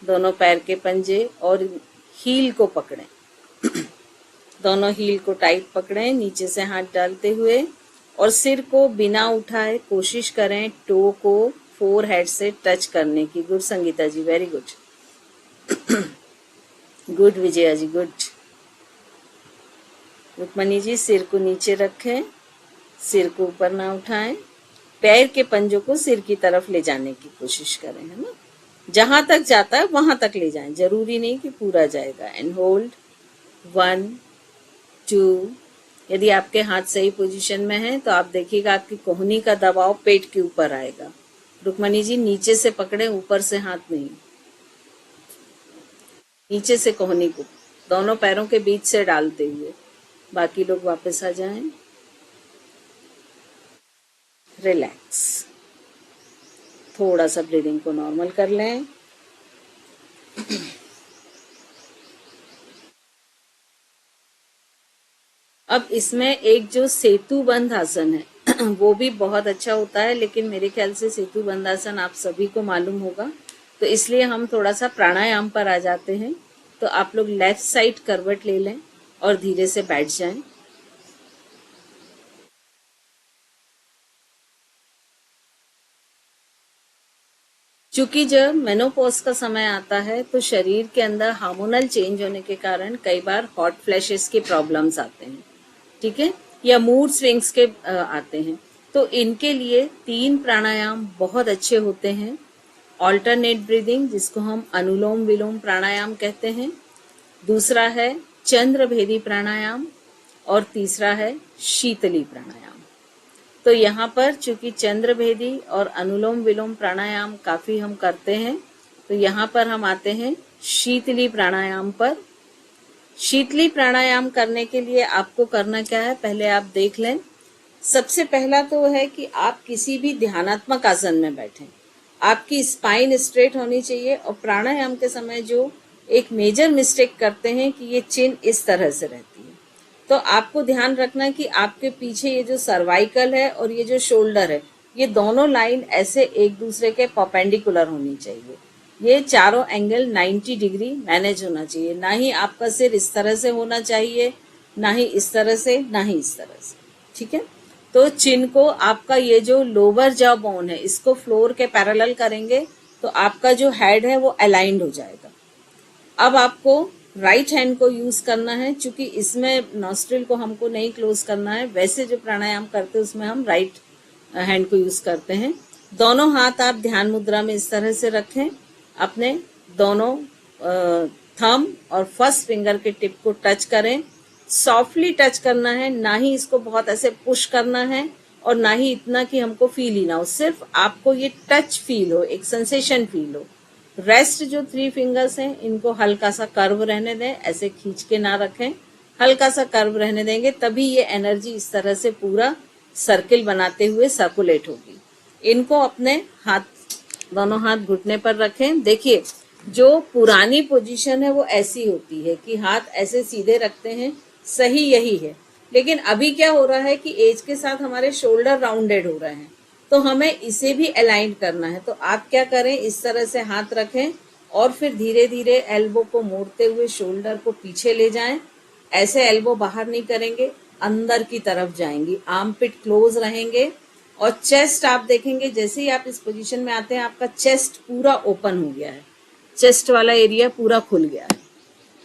दोनों पैर के पंजे और हील को पकड़ें। दोनों हील को टाइट पकड़ें नीचे से हाथ डालते हुए, और सिर को बिना उठाए कोशिश करें टो को फोरहेड से टच करने की। गुड संगीता जी, वेरी गुड। गुड विजया जी, गुड। रुक्मणी जी, सिर को नीचे रखें, सिर को ऊपर ना उठाएं। पैर के पंजों को सिर की तरफ ले जाने की कोशिश करें, है ना। जहां तक जाता है वहां तक ले जाएं, जरूरी नहीं कि पूरा जाएगा। And hold. 1 2। यदि आपके हाथ सही पोजीशन में है तो आप देखिएगा आपकी कोहनी का दबाव पेट के ऊपर आएगा। रुक्मणी जी, नीचे से पकड़े, ऊपर से हाथ नहीं, नीचे से कोहनी को दोनों पैरों के बीच से डालते हुए। बाकी लोग वापस आ जाएं। रिलैक्स। थोड़ा सा ब्रीदिंग को नॉर्मल कर लें। अब इसमें एक जो सेतु बंध आसन है वो भी बहुत अच्छा होता है, लेकिन मेरे ख्याल से सेतु बंध आसन आप सभी को मालूम होगा, तो इसलिए हम थोड़ा सा प्राणायाम पर आ जाते हैं। तो आप लोग लेफ्ट साइड करवट ले लें और धीरे से बैठ जाएं। चूंकि जब मेनोपॉज का समय आता है तो शरीर के अंदर हार्मोनल चेंज होने के कारण कई बार हॉट फ्लैशेस के प्रॉब्लम्स आते हैं, ठीक है, या मूड स्विंग्स के आते हैं। तो इनके लिए 3 प्राणायाम बहुत अच्छे होते हैं। ऑल्टरनेट ब्रीदिंग, जिसको हम अनुलोम विलोम प्राणायाम कहते हैं, दूसरा है चंद्रभेदी प्राणायाम, और तीसरा है शीतली प्राणायाम। तो यहाँ पर चूंकि चंद्रभेदी और अनुलोम विलोम प्राणायाम काफी हम करते हैं, तो यहाँ पर हम आते हैं शीतली प्राणायाम पर। शीतली प्राणायाम करने के लिए आपको करना क्या है, पहले आप देख लें। सबसे पहला तो है कि आप किसी भी ध्यानात्मक आसन में बैठें। आपकी स्पाइन स्ट्रेट होनी चाहिए, और प्राणायाम के समय जो एक मेजर मिस्टेक करते हैं कि ये चिन इस तरह से रहती है। तो आपको ध्यान रखना कि आपके पीछे ये जो सर्वाइकल है और ये जो शोल्डर है, ये दोनों लाइन ऐसे एक दूसरे के परपेंडिकुलर होनी चाहिए। ये चारों एंगल 90 डिग्री मैनेज होना चाहिए। ना ही आपका सिर इस तरह से होना चाहिए, ना ही इस तरह से, ना ही इस तरह से, ठीक है। तो चिन को, आपका ये जो लोअर जॉ बोन है, इसको फ्लोर के पैरेलल करेंगे तो आपका जो हेड है वो अलाइंड हो जाएगा। अब आपको राइट हैंड को यूज करना है, क्योंकि इसमें नॉस्ट्रिल को हमको नहीं क्लोज करना है। वैसे जो प्राणायाम करते हैं उसमें हम राइट हैंड को यूज करते हैं। दोनों हाथ आप ध्यान मुद्रा में इस तरह से रखें। अपने दोनों थंब और फर्स्ट फिंगर के टिप को टच करें। सॉफ्टली टच करना है, ना ही इसको बहुत ऐसे पुश करना है और ना ही इतना कि हमको फील ही ना हो। सिर्फ आपको ये टच फील हो, एक सेंसेशन फील हो। रेस्ट जो 3 फिंगर्स हैं इनको हल्का सा कर्व रहने दें, ऐसे खींच के ना रखें, हल्का सा कर्व रहने देंगे, तभी ये एनर्जी इस तरह से पूरा सर्किल बनाते हुए सर्कुलेट होगी। इनको अपने हाथ, दोनों हाथ घुटने पर रखें। देखिए जो पुरानी पोजीशन है वो ऐसी होती है कि हाथ ऐसे सीधे रखते हैं, सही यही है। लेकिन अभी क्या हो रहा है कि एज के साथ हमारे शोल्डर राउंडेड हो रहे हैं, तो हमें इसे भी अलाइन करना है। तो आप क्या करें, इस तरह से हाथ रखें और फिर धीरे धीरे एल्बो को मोड़ते हुए शोल्डर को पीछे ले जाएं। ऐसे एल्बो बाहर नहीं करेंगे, अंदर की तरफ जाएंगी, आर्म पिट क्लोज रहेंगे और चेस्ट आप देखेंगे जैसे ही आप इस पोजीशन में आते हैं आपका चेस्ट पूरा ओपन हो गया है, चेस्ट वाला एरिया पूरा खुल गया है।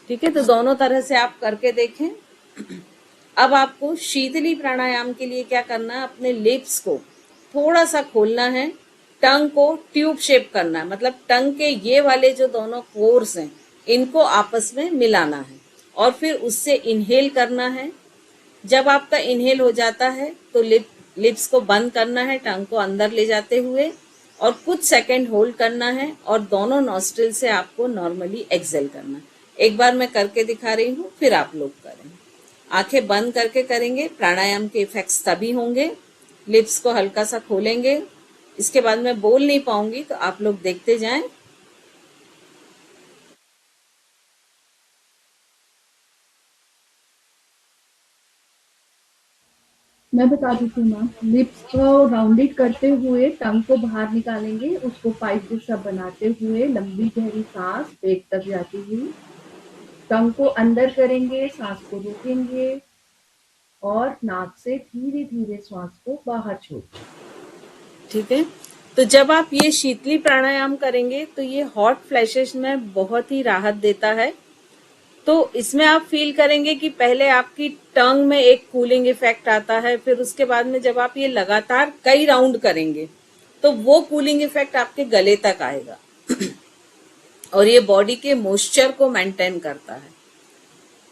ठीक है, तो दोनों तरह से आप करके देखें। अब आपको शीतली प्राणायाम के लिए क्या करना है, अपने लिप्स को थोड़ा सा खोलना है, टंग को ट्यूब शेप करना है, मतलब टंग के ये वाले जो दोनों कोर्स हैं इनको आपस में मिलाना है और फिर उससे इनहेल करना है। जब आपका इनहेल हो जाता है तो लिप्स को बंद करना है, टंग को अंदर ले जाते हुए और कुछ सेकंड होल्ड करना है और दोनों नॉस्ट्रिल से आपको नॉर्मली एक्सेल करना है। एक बार मैं करके दिखा रही हूँ, फिर आप लोग करें। आंखें बंद करके करेंगे, प्राणायाम के इफेक्ट्स तभी होंगे। लिप्स को हल्का सा खोलेंगे, इसके बाद मैं बोल नहीं पाऊंगी तो आप लोग देखते जाएं। मैं बता देती हूँ मैम, लिप्स को राउंडेड करते हुए टंग को बाहर निकालेंगे, उसको पाइप जैसा बनाते हुए लंबी गहरी सांस पेट तक जाती हुई, टंग को अंदर करेंगे, सांस को रोकेंगे और नाक से धीरे धीरे श्वास को बाहर छोड़ेंगे। ठीक है, तो जब आप ये शीतली प्राणायाम करेंगे तो ये हॉट फ्लैशेस में बहुत ही राहत देता है। तो इसमें आप फील करेंगे कि पहले आपकी टंग में एक कूलिंग इफेक्ट आता है, फिर उसके बाद में जब आप ये लगातार कई राउंड करेंगे तो वो कूलिंग इफेक्ट आपके गले तक आएगा और ये बॉडी के मॉइस्चर को मेंटेन करता है।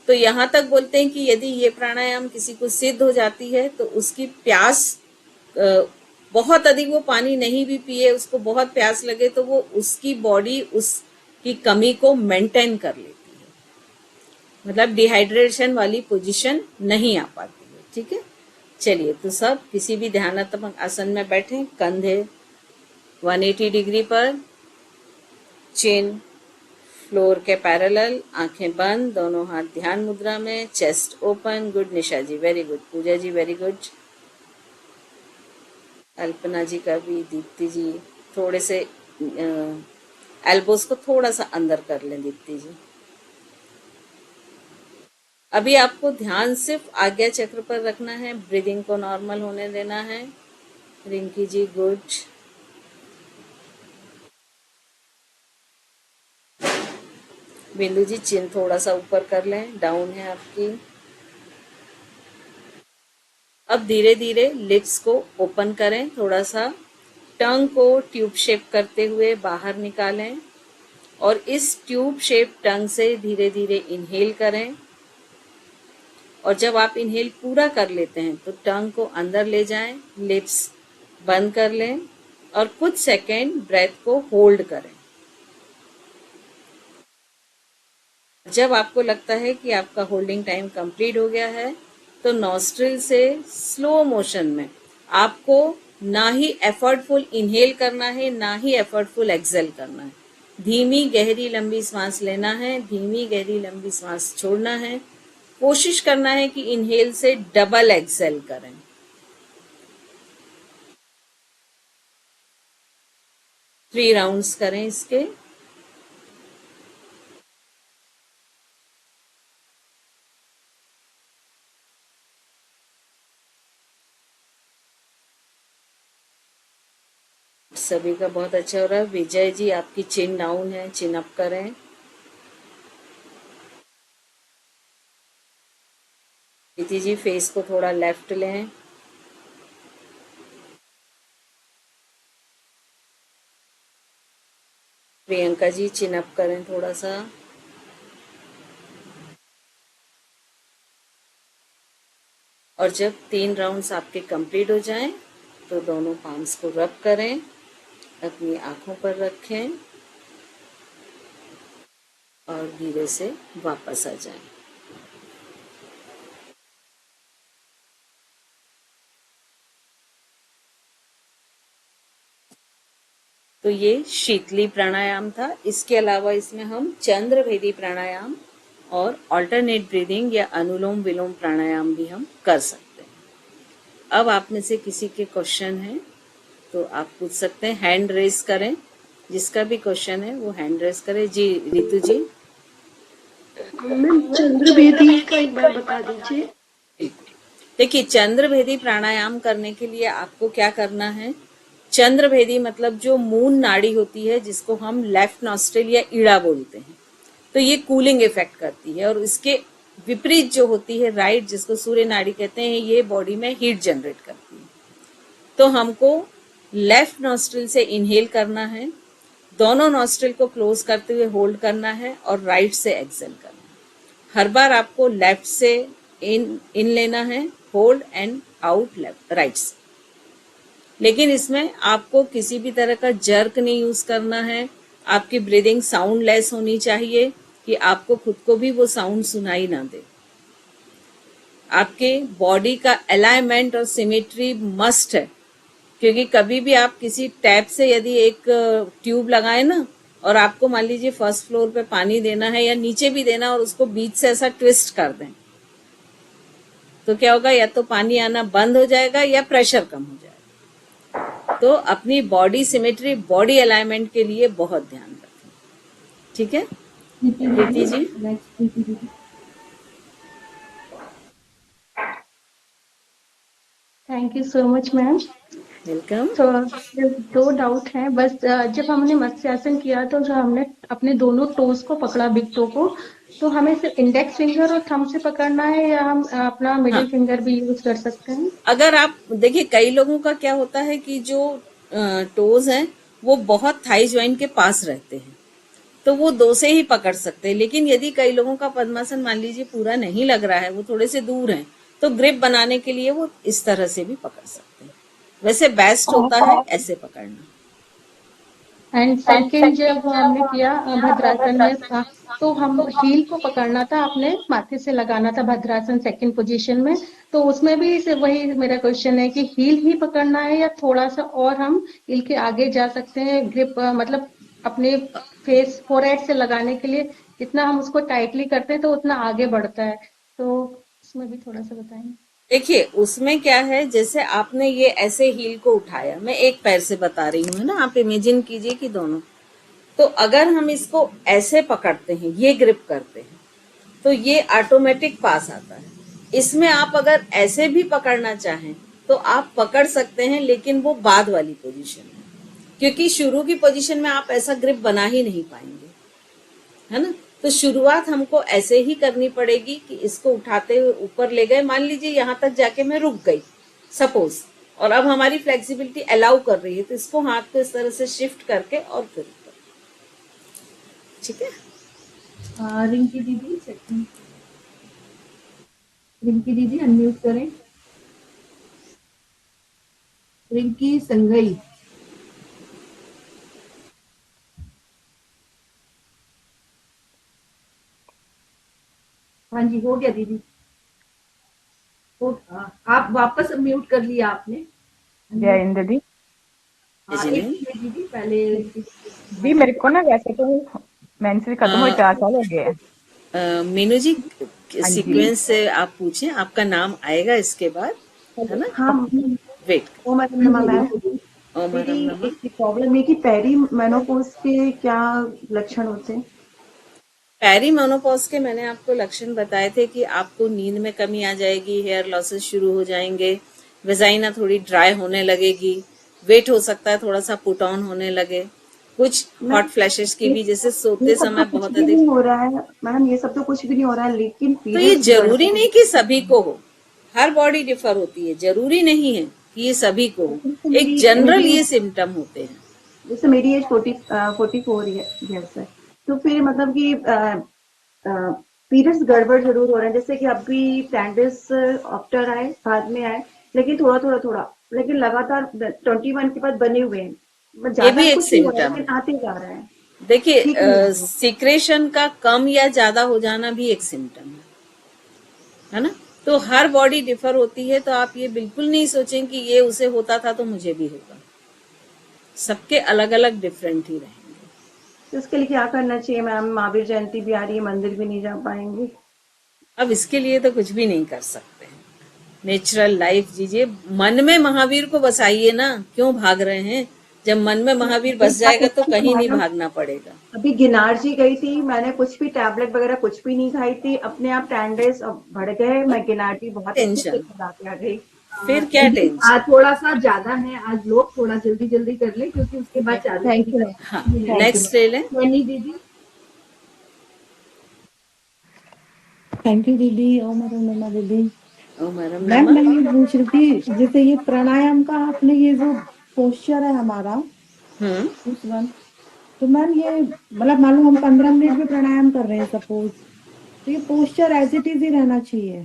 तो यहाँ तक बोलते हैं कि यदि ये प्राणायाम किसी को सिद्ध हो जाती है तो उसकी प्यास बहुत अधिक, वो पानी नहीं भी पिए, उसको बहुत प्यास लगे तो वो उसकी बॉडी उसकी कमी को मेंटेन कर लेती है, मतलब डिहाइड्रेशन वाली पोजीशन नहीं आ पाती है। ठीक है, चलिए तो सब किसी भी ध्यानात्मक आसन में बैठे, कंधे 180 डिग्री पर, चिन फ्लोर के पैरेलल, आंखें बंद, दोनों हाथ ध्यान मुद्रा में, चेस्ट ओपन। गुड निशा जी, वेरी गुड। पूजा जी वेरी गुड। अल्पना जी का भी, दीप्ति जी थोड़े से एल्बोस को थोड़ा सा अंदर कर लें दीप्ति जी। अभी आपको ध्यान सिर्फ आज्ञा चक्र पर रखना है, ब्रीदिंग को नॉर्मल होने देना है। रिंकी जी गुड। बिंदु जी चिन थोड़ा सा ऊपर कर लें, डाउन है आपकी। अब धीरे धीरे लिप्स को ओपन करें, थोड़ा सा टंग को ट्यूब शेप करते हुए बाहर निकालें और इस ट्यूब शेप टंग से धीरे धीरे इनहेल करें और जब आप इनहेल पूरा कर लेते हैं तो टंग को अंदर ले जाएं, लिप्स बंद कर लें और कुछ सेकेंड ब्रेथ को होल्ड करें। जब आपको लगता है कि आपका होल्डिंग टाइम कंप्लीट हो गया है तो नॉस्ट्रिल से स्लो मोशन में आपको ना ही एफर्टफुल इनहेल करना है ना ही एफर्टफुल एक्सेल करना है। धीमी गहरी लंबी सांस लेना है, धीमी गहरी लंबी सांस छोड़ना है। कोशिश करना है कि इनहेल से डबल एक्सेल करें। थ्री राउंड्स करें इसके। सभी का बहुत अच्छा हो रहा है। विजय जी आपकी चिन डाउन है, चिन अप करें। प्रीति जी फेस को थोड़ा लेफ्ट लें। प्रियंका जी चिन अप करें थोड़ा सा। और जब 3 राउंड्स आपके कंप्लीट हो जाएं तो दोनों पाम्स को रब करें, अपनी आंखों पर रखें और धीरे से वापस आ जाएं। तो ये शीतली प्राणायाम था। इसके अलावा इसमें हम चंद्रभेदी प्राणायाम और ऑल्टरनेट ब्रीदिंग या अनुलोम विलोम प्राणायाम भी हम कर सकते हैं। अब आप में से किसी के क्वेश्चन है तो आप पूछ सकते हैं, हैंड रेज करें। जिसका भी क्वेश्चन है वो हैंड रेज करे। जी रितु जी। मैम चंद्रभेदी का एक बार बता दीजिए। देखिए, चंद्रभेदी प्राणायाम करने के लिए आपको क्या करना है। चंद्रभेदी मतलब जो मून नाड़ी होती है, जिसको हम लेफ्ट नॉस्ट्रिल या ईड़ा बोलते हैं, तो ये कूलिंग इफेक्ट करती है। और इसके विपरीत जो होती है राइट, जिसको सूर्य नाड़ी कहते हैं, ये बॉडी में हीट जनरेट करती है। तो हमको लेफ्ट नॉस्ट्रिल से इनहेल करना है, दोनों नॉस्ट्रिल को क्लोज करते हुए होल्ड करना है और राइट से एक्सेल करना है। हर बार आपको लेफ्ट से इन लेना है, hold and out left right से। लेकिन इसमें आपको किसी भी तरह का जर्क नहीं यूज करना है। आपकी ब्रीदिंग साउंड लेस होनी चाहिए कि आपको खुद को भी वो साउंड सुनाई ना दे। आपके बॉडी का अलाइनमेंट और सिमेट्री मस्ट है, क्योंकि कभी भी आप किसी टैप से यदि एक ट्यूब लगाए ना, और आपको मान लीजिए फर्स्ट फ्लोर पे पानी देना है या नीचे भी देना, और उसको बीच से ऐसा ट्विस्ट कर दें, तो क्या होगा, या तो पानी आना बंद हो जाएगा या प्रेशर कम हो जाएगा। तो अपनी बॉडी सिमेट्री, बॉडी अलाइनमेंट के लिए बहुत ध्यान रखें। ठीक है Preeti ji. Thank you so much ma'am. Welcome. तो दो डाउट है बस। जब हमने मत्स्यासन किया तो जो हमने अपने दोनों टोज को पकड़ा, बिग टो को, तो हमें सिर्फ इंडेक्स फिंगर और थंब से पकड़ना है या हम अपना मिडिल फिंगर भी यूज कर सकते हैं? अगर आप देखिए, कई लोगों का क्या होता है कि जो टोज हैं वो बहुत थाई ज्वाइंट के पास रहते हैं, तो वो दो से ही पकड़ सकते हैं। लेकिन यदि कई लोगों का पद्मासन मान लीजिए पूरा नहीं लग रहा है, वो थोड़े से दूर हैं, तो ग्रिप बनाने के लिए वो इस तरह से भी पकड़ सकते हैं। वैसे बेस्ट होता है ऐसे पकड़ना। एंड सेकंड, जब हमने किया भद्रासन में, तो हम हील को पकड़ना था, अपने माथे से लगाना था भद्रासन सेकंड पोजीशन में, तो उसमें भी वही मेरा क्वेश्चन है कि हील ही पकड़ना है या थोड़ा सा और हम हील के आगे जा सकते हैं? ग्रिप मतलब अपने फेस फोरहेड से लगाने के लिए जितना हम उसको टाइटली करते हैं तो उतना आगे बढ़ता है, तो उसमें भी थोड़ा सा बताएंगे। देखिए, उसमें क्या है, जैसे आपने ये ऐसे हील को उठाया, मैं एक पैर से बता रही हूँ ना, आप इमेजिन कीजिए कि दोनों, तो अगर हम इसको ऐसे पकड़ते हैं, ये ग्रिप करते हैं, तो ये ऑटोमेटिक पास आता है। इसमें आप अगर ऐसे भी पकड़ना चाहें तो आप पकड़ सकते हैं, लेकिन वो बाद वाली पोजीशन है, क्योंकि शुरू की पोजीशन में आप ऐसा ग्रिप बना ही नहीं पाएंगे, है ना। तो शुरुआत हमको ऐसे ही करनी पड़ेगी कि इसको उठाते हुए ऊपर ले गए, मान लीजिए यहाँ तक जाके मैं रुक गई सपोज, और अब हमारी फ्लेक्सिबिलिटी अलाउ कर रही है, तो इसको हाथ को इस तरह से शिफ्ट करके और फिर ऊपर। ठीक है। रिंकी दीदी, सेकंड रिंकी दीदी अनम्यूट करें। रिंकी संघई। हाँ जी, हो गया दीदी। आप वापस म्यूट कर लिया आपने। जय इंद्र दी। दीदी पहले दी मेरे को ना, वैसे तो मेंसेस खत्म हुए 4 साल हो गए हैं। मीनू जी, सीक्वेंस से आप पूछें, आपका नाम आएगा इसके बाद, है ना। हाँ वेट। मेरी एक प्रॉब्लम है कि पेरी मेनोपॉज के क्या लक्षण होते हैं? पेरी मेनोपॉज के मैंने आपको लक्षण बताए थे कि आपको नींद में कमी आ जाएगी, हेयर लॉसेस शुरू हो जाएंगे, वेजाइना थोड़ी ड्राई होने लगेगी, वेट हो सकता है थोड़ा सा पुट ऑन होने लगे, कुछ हॉट फ्लैशेस की भी, जैसे सोते समय बहुत अधिक नहीं हो रहा है मैडम, ये सब तो कुछ भी नहीं हो रहा है, लेकिन तो ये जरूरी नहीं कि सभी को हो, हर बॉडी डिफर होती है, जरूरी नहीं है कि ये सभी को हो, एक जनरल ये सिम्टम होते हैं। जैसे मेरी एज 44 ईयर्स है, तो फिर मतलब कि पीरियड्स गड़बड़ जरूर हो रहे हैं, जैसे कि अभी 10 डेज आफ्टर आए, बाद में आए, लेकिन थोड़ा, लेकिन लगातार 21 के बाद बने हुए हैं, ये भी एक सिम्टम आते जा रहा है। देखिए ठीक नहीं है। सिक्रेशन का कम या ज्यादा हो जाना भी एक सिम्टम है ना। तो हर बॉडी डिफर होती है, तो आप ये बिल्कुल नहीं सोचें कि ये उसे होता था तो मुझे भी होगा। सबके अलग अलग डिफरेंट ही रहेंगे। तो उसके लिए क्या करना चाहिए मैम? महावीर जयंती भी आ रही है, मंदिर भी नहीं जा पाएंगे। अब इसके लिए तो कुछ भी नहीं कर सकते हैं। नेचुरल लाइफ जीजिए, मन में महावीर को बसाइए ना, क्यों भाग रहे हैं? जब मन में महावीर बस जाएगा तो कहीं नहीं भागना पड़ेगा। अभी गिनार जी गई थी, मैंने कुछ भी टैबलेट वगैरह कुछ भी नहीं खाई थी, अपने आप 10 डेज बढ़ गए। मैं गिनार जी बहुत अच्छे से टेंशन, खिला के आ गई। फिर क्या दीदी, टेंशन। आज थोड़ा सा ज्यादा है, आज लोग थोड़ा जल्दी जल्दी कर ले क्योंकि उसके बाद चालू थैंक यू। हाँ, नेक्स्ट ले लें। सैनी दीदी। थैंक यू दीदी। ओम हरम नमा दीदी। ओम हरम मैम नमः। मैं ये पूछ रही थी, जैसे ये प्राणायाम का आपने ये जो पोस्चर है हमारा उस वन, तो मैम ये मतलब मान लो हम 15 मिनट में प्राणायाम कर रहे हैं सपोज, तो ये पोस्चर एज इट इज ही रहना चाहिए?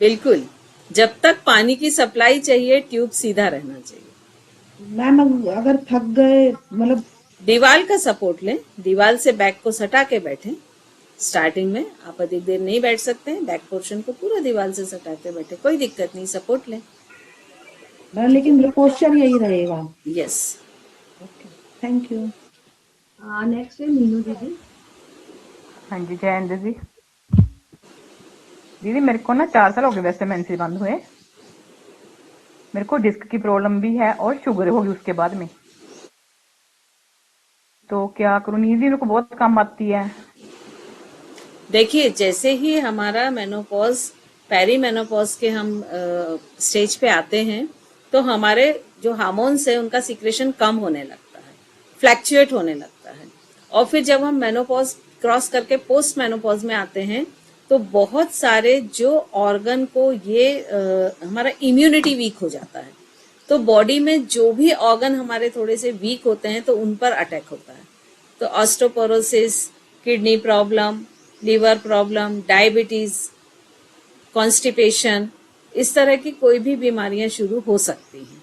बिल्कुल, जब तक पानी की सप्लाई चाहिए ट्यूब सीधा रहना चाहिए। मैम अगर थक गए मतलब दीवार का सपोर्ट लें, दीवार से बैक को सटा के बैठें। स्टार्टिंग में आप अधिक देर नहीं बैठ सकते हैं, बैक पोर्शन को पूरा दीवार से सटा के बैठे, कोई दिक्कत नहीं, सपोर्ट लें। लेकिन पोस्चर यही रहेगा? यस। Thank you. नेक्स्ट है मीनू दीदी। हाँ जी, जयेंद्र जी। दीदी मेरे को ना 4 साल हो गए वैसे मेंसेस बंद हुए। मेरे को डिस्क की प्रॉब्लम भी है और शुगर होगी उसके बाद में, तो क्या करूँ? नींद भी मेरे को बहुत कम आती है। देखिए, जैसे ही हमारा मेनोपॉज, पेरी मेनोपॉज के हम स्टेज पे आते हैं, तो हमारे जो हार्मोन्स है उनका सिक्रेशन कम होने लगता है, फ्लैक्चुएट होने लगता है। और फिर जब हम मेनोपॉज क्रॉस करके पोस्ट मेनोपॉज में आते हैं, तो बहुत सारे जो ऑर्गन को ये हमारा इम्यूनिटी वीक हो जाता है, तो बॉडी में जो भी ऑर्गन हमारे थोड़े से वीक होते हैं तो उन पर अटैक होता है। तो osteoporosis, kidney problem, liver problem, diabetes, constipation, इस तरह की कोई भी बीमारियां शुरू हो सकती हैं।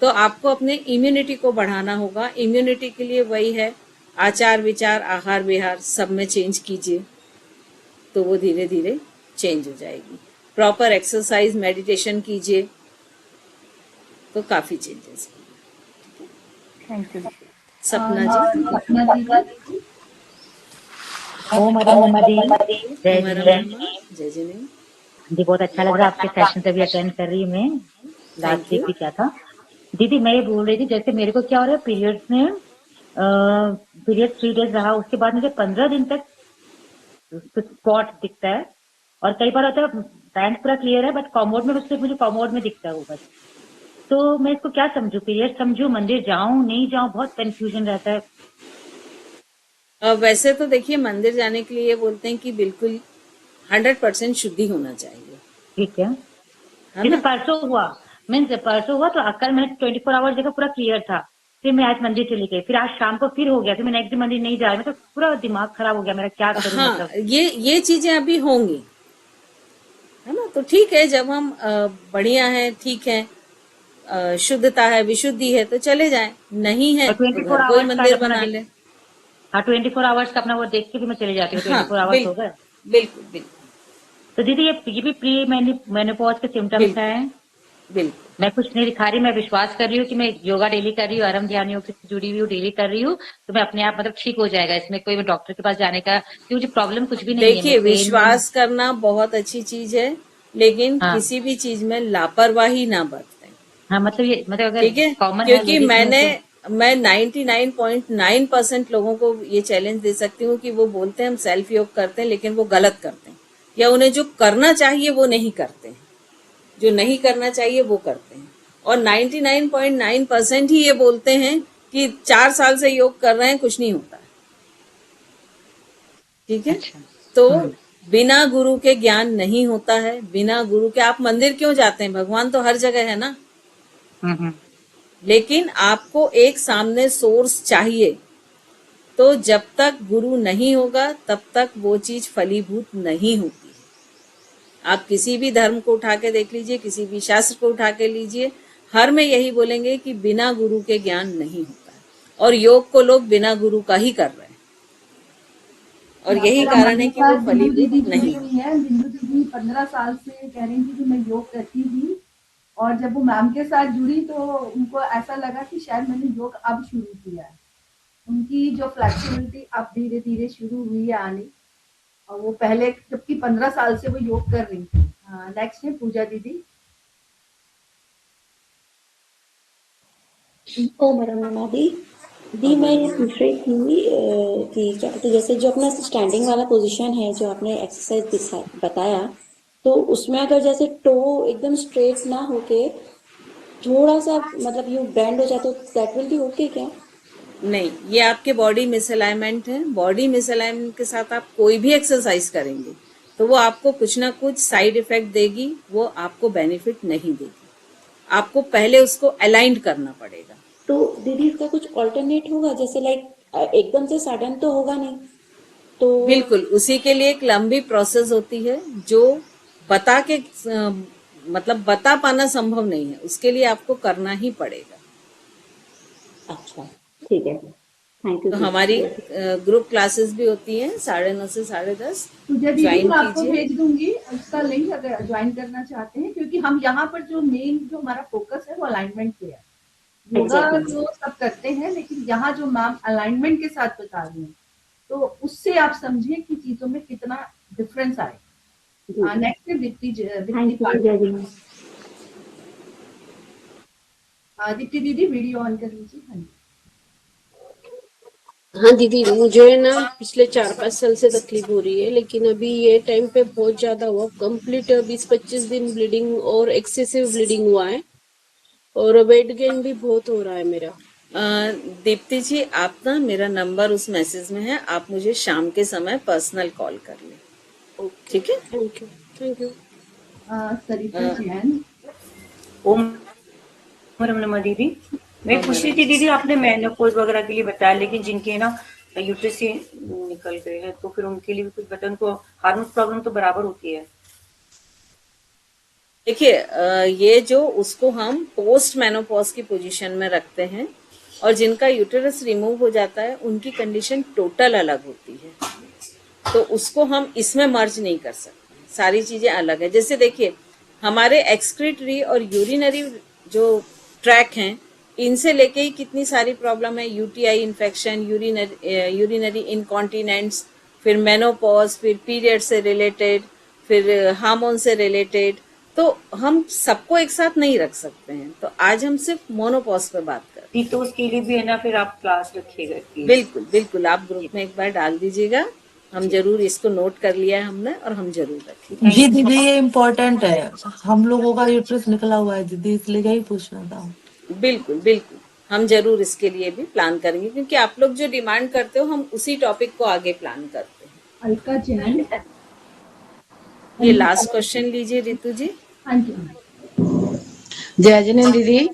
तो आपको अपने इम्यूनिटी को बढ़ाना होगा। इम्यूनिटी के लिए वही है, आचार विचार, आहार विहार सब में चेंज कीजिए, तो वो धीरे धीरे चेंज हो जाएगी। प्रॉपर एक्सरसाइज, मेडिटेशन कीजिए, तो काफी चेंजेस। Thank you. सपना जी। ओम हरम नमा दी। जय ओम हरम जिनेन्द्र नमः। जय जिनेन्द्र। जी, बहुत अच्छा लग रहा है आपके सेशन से भी अटेंड कर रही हूँ मैं। लास्ट वीक भी क्या था दीदी, मैं ये बोल रही थी जैसे मेरे को क्या हो रहा है पीरियड्स में, पीरियड 3 डेज रहा, उसके बाद मुझे 15 दिन तक स्पॉट दिखता है, और कई बार होता है पैंट पूरा क्लियर है बट कॉमोड में सिर्फ मुझे कॉमोड में दिखता है वो बस। तो मैं इसको क्या समझूं? पीरियड समझूं, मंदिर जाऊं नहीं जाऊं, बहुत कंफ्यूजन रहता है। वैसे तो देखिए, मंदिर जाने के लिए ये बोलते हैं कि बिल्कुल 100% शुद्धि होना चाहिए। ठीक है। जैसे परसों हुआ, परसों हुआ तो अक्ल में 24 आवर्स देखा पूरा क्लियर था, फिर मैं आज मंदिर चली गई, फिर आज शाम को फिर हो गया, फिर मैं नेक्स्ट डे मंदिर नहीं जा रही, मतलब पूरा दिमाग खराब हो गया मेरा, क्या करूं? हाँ, मतलब ये चीजें अभी होंगी, है ना। तो ठीक है, जब हम बढ़िया है, ठीक है, शुद्धता है, विशुद्धि है, तो चले जाएं। नहीं है तो घर कोई मंदिर बना ले। हाँ, 24 आवर्स का अपना वो देख के भी मैं चले जाती हूँ। 24 आवर्स हो गए। बिल्कुल बिल्कुल। तो दीदी ये भी प्री मेनोपॉज के सिम्टम्स हैं? बिल्कुल। मैं कुछ नहीं दिखा रही, मैं विश्वास कर रही हूँ कि मैं योगा डेली कर रही हूँ, आराम ध्यान योग से जुड़ी हुई हूँ, डेली कर रही हूँ, तो मैं अपने आप मतलब ठीक हो जाएगा। इसमें कोई डॉक्टर के पास जाने का, क्योंकि मुझे प्रॉब्लम कुछ भी नहीं है। देखिए, विश्वास करना बहुत अच्छी चीज है, लेकिन किसी भी चीज में लापरवाही ना बरतें। हाँ, मतलब ये अगर ठीक है, क्योंकि मैं 99.9% लोगों को ये चैलेंज दे सकती हूँ कि वो बोलते हैं हम सेल्फ योग करते हैं, लेकिन वो गलत करते हैं, या उन्हें जो करना चाहिए वो नहीं करते हैं, जो नहीं करना चाहिए वो करते हैं। और 99.9% ही ये बोलते हैं कि 4 साल से योग कर रहे हैं, कुछ नहीं होता। ठीक है। अच्छा। तो बिना गुरु के ज्ञान नहीं होता है। बिना गुरु के आप मंदिर क्यों जाते हैं? भगवान तो हर जगह है ना। लेकिन आपको एक सामने सोर्स चाहिए। तो जब तक गुरु नहीं होगा तब तक वो चीज फलीभूत नहीं होती। आप किसी भी धर्म को उठा के देख लीजिए, किसी भी शास्त्र को उठा के लीजिए, हर में यही बोलेंगे कि बिना गुरु के ज्ञान नहीं होता है। और योग को लोग बिना गुरु का ही कर रहे हैं। और यही मेरा कारण है मम्मी कि का वो बिंदु फलीभूत दीदी जुड़ी नहीं। हुई है। बिंदु दीदी 15 साल से कह रही थी कि मैं योग करती थी, और जब वो मैम के साथ जुड़ी तो उनको ऐसा लगा कि शायद मैंने योग अब शुरू किया है। उनकी जो फ्लेक्सिबिलिटी अब धीरे धीरे शुरू हुई है आनी, और वो पहले जबकि 15 साल से वो योग कर रही थी। नेक्स्ट है पूजा दीदी। ओम नमः दी मैं ये पूछ रही थी कि क्या कहते जैसे जो अपना स्टैंडिंग वाला पोजीशन है जो आपने एक्सरसाइज बताया, तो उसमें अगर जैसे टो एकदम स्ट्रेट ना होके थोड़ा सा मतलब यू बेंड हो जाए तो दैट विल बी ओके क्या? नहीं, ये आपके बॉडी मिसअलाइनमेंट है। बॉडी मिसअलाइनमेंट के साथ आप कोई भी एक्सरसाइज करेंगे तो वो आपको कुछ ना कुछ साइड इफेक्ट देगी, वो आपको बेनिफिट नहीं देगी। आपको पहले उसको अलाइंड करना पड़ेगा। तो दीदी इसका कुछ ऑल्टरनेट होगा, जैसे लाइक एकदम से सडन तो होगा नहीं? तो बिल्कुल, उसी के लिए एक लंबी प्रोसेस होती है जो बता के मतलब बता पाना संभव नहीं है, उसके लिए आपको करना ही पड़ेगा। अच्छा, ठीक है, थैंक यू। तो हमारी ग्रुप क्लासेस भी होती हैं 9:30 से 10:30। पूजा दीदी ज्वाइन मैं आपको कीजिए। भेज दूंगी उसका लिंक अगर ज्वाइन करना चाहते हैं, क्योंकि हम यहाँ पर जो मेन जो हमारा फोकस है वो अलाइनमेंट पे है। योगा जो सब करते हैं, लेकिन यहाँ जो मैम अलाइनमेंट के साथ बता रही हैं, तो उससे आप समझिए कि चीजों में कितना डिफरेंस आए। नेक्स्ट है दीप्ति दीप्ति दीदी वीडियो ऑन कर लीजिए। हाँ जी। हाँ दीदी, मुझे ना पिछले 4-5 साल से तकलीफ हो रही है, लेकिन अभी ये टाइम पे बहुत ज्यादा हुआ। कंप्लीट 20-25 दिन ब्लीडिंग और एक्सेसिव ब्लीडिंग हुआ है, और वेट गेन भी बहुत हो रहा है मेरा। दीप्ति जी, आप ना, मेरा नंबर उस मैसेज में है, आप मुझे शाम के समय पर्सनल कॉल कर लें, ठीक है? Thank you. सरिता जैन। ओम नमः दीदी, मैं पूछ रही थी दीदी, आपने मेनोपॉज वगैरह के लिए बताया, लेकिन जिनके ना यूट्रस से निकल गए हैं तो फिर उनके लिए भी कुछ बताया। उनको हार्मोन प्रॉब्लम तो बराबर होती है। देखिए, ये जो उसको हम पोस्ट मेनोपॉज की पोजीशन में रखते हैं, और जिनका यूटेरस रिमूव हो जाता है उनकी कंडीशन टोटल अलग होती है, तो उसको हम इसमें मर्ज नहीं कर सकते। सारी चीजें अलग है। जैसे देखिए, हमारे एक्सक्रीटरी और यूरिनरी जो ट्रैक हैं, इनसे लेके ही कितनी सारी प्रॉब्लम है। यूटीआई इन्फेक्शन, यूरिनरी इनकॉन्टिनेंस, फिर मेनोपॉज, फिर पीरियड से रिलेटेड, फिर हार्मोन से रिलेटेड, तो हम सबको एक साथ नहीं रख सकते हैं। तो आज हम सिर्फ मोनोपॉज पे बात कर रहे हैं। तो उसके लिए भी है ना, फिर आप क्लास रखिएगा। बिल्कुल बिल्कुल, आप ग्रुप में एक बार डाल दीजिएगा। हम जरूर इसको नोट कर लिया है हमने, और हम जरूर रखेंगे। जी दीदी, ये इम्पोर्टेंट है। हम लोगों का यूट्रस निकला हुआ है दीदी, इसलिए यही पूछना था। बिल्कुल बिल्कुल, हम जरूर इसके लिए भी प्लान करेंगे, क्योंकि आप लोग जो डिमांड करते हो हम उसी टॉपिक को आगे प्लान करते हैं। अलका जैन। ये लास्ट क्वेश्चन लीजिए रितु जी। हाँ जी। जय जिनेंद्र दीदी,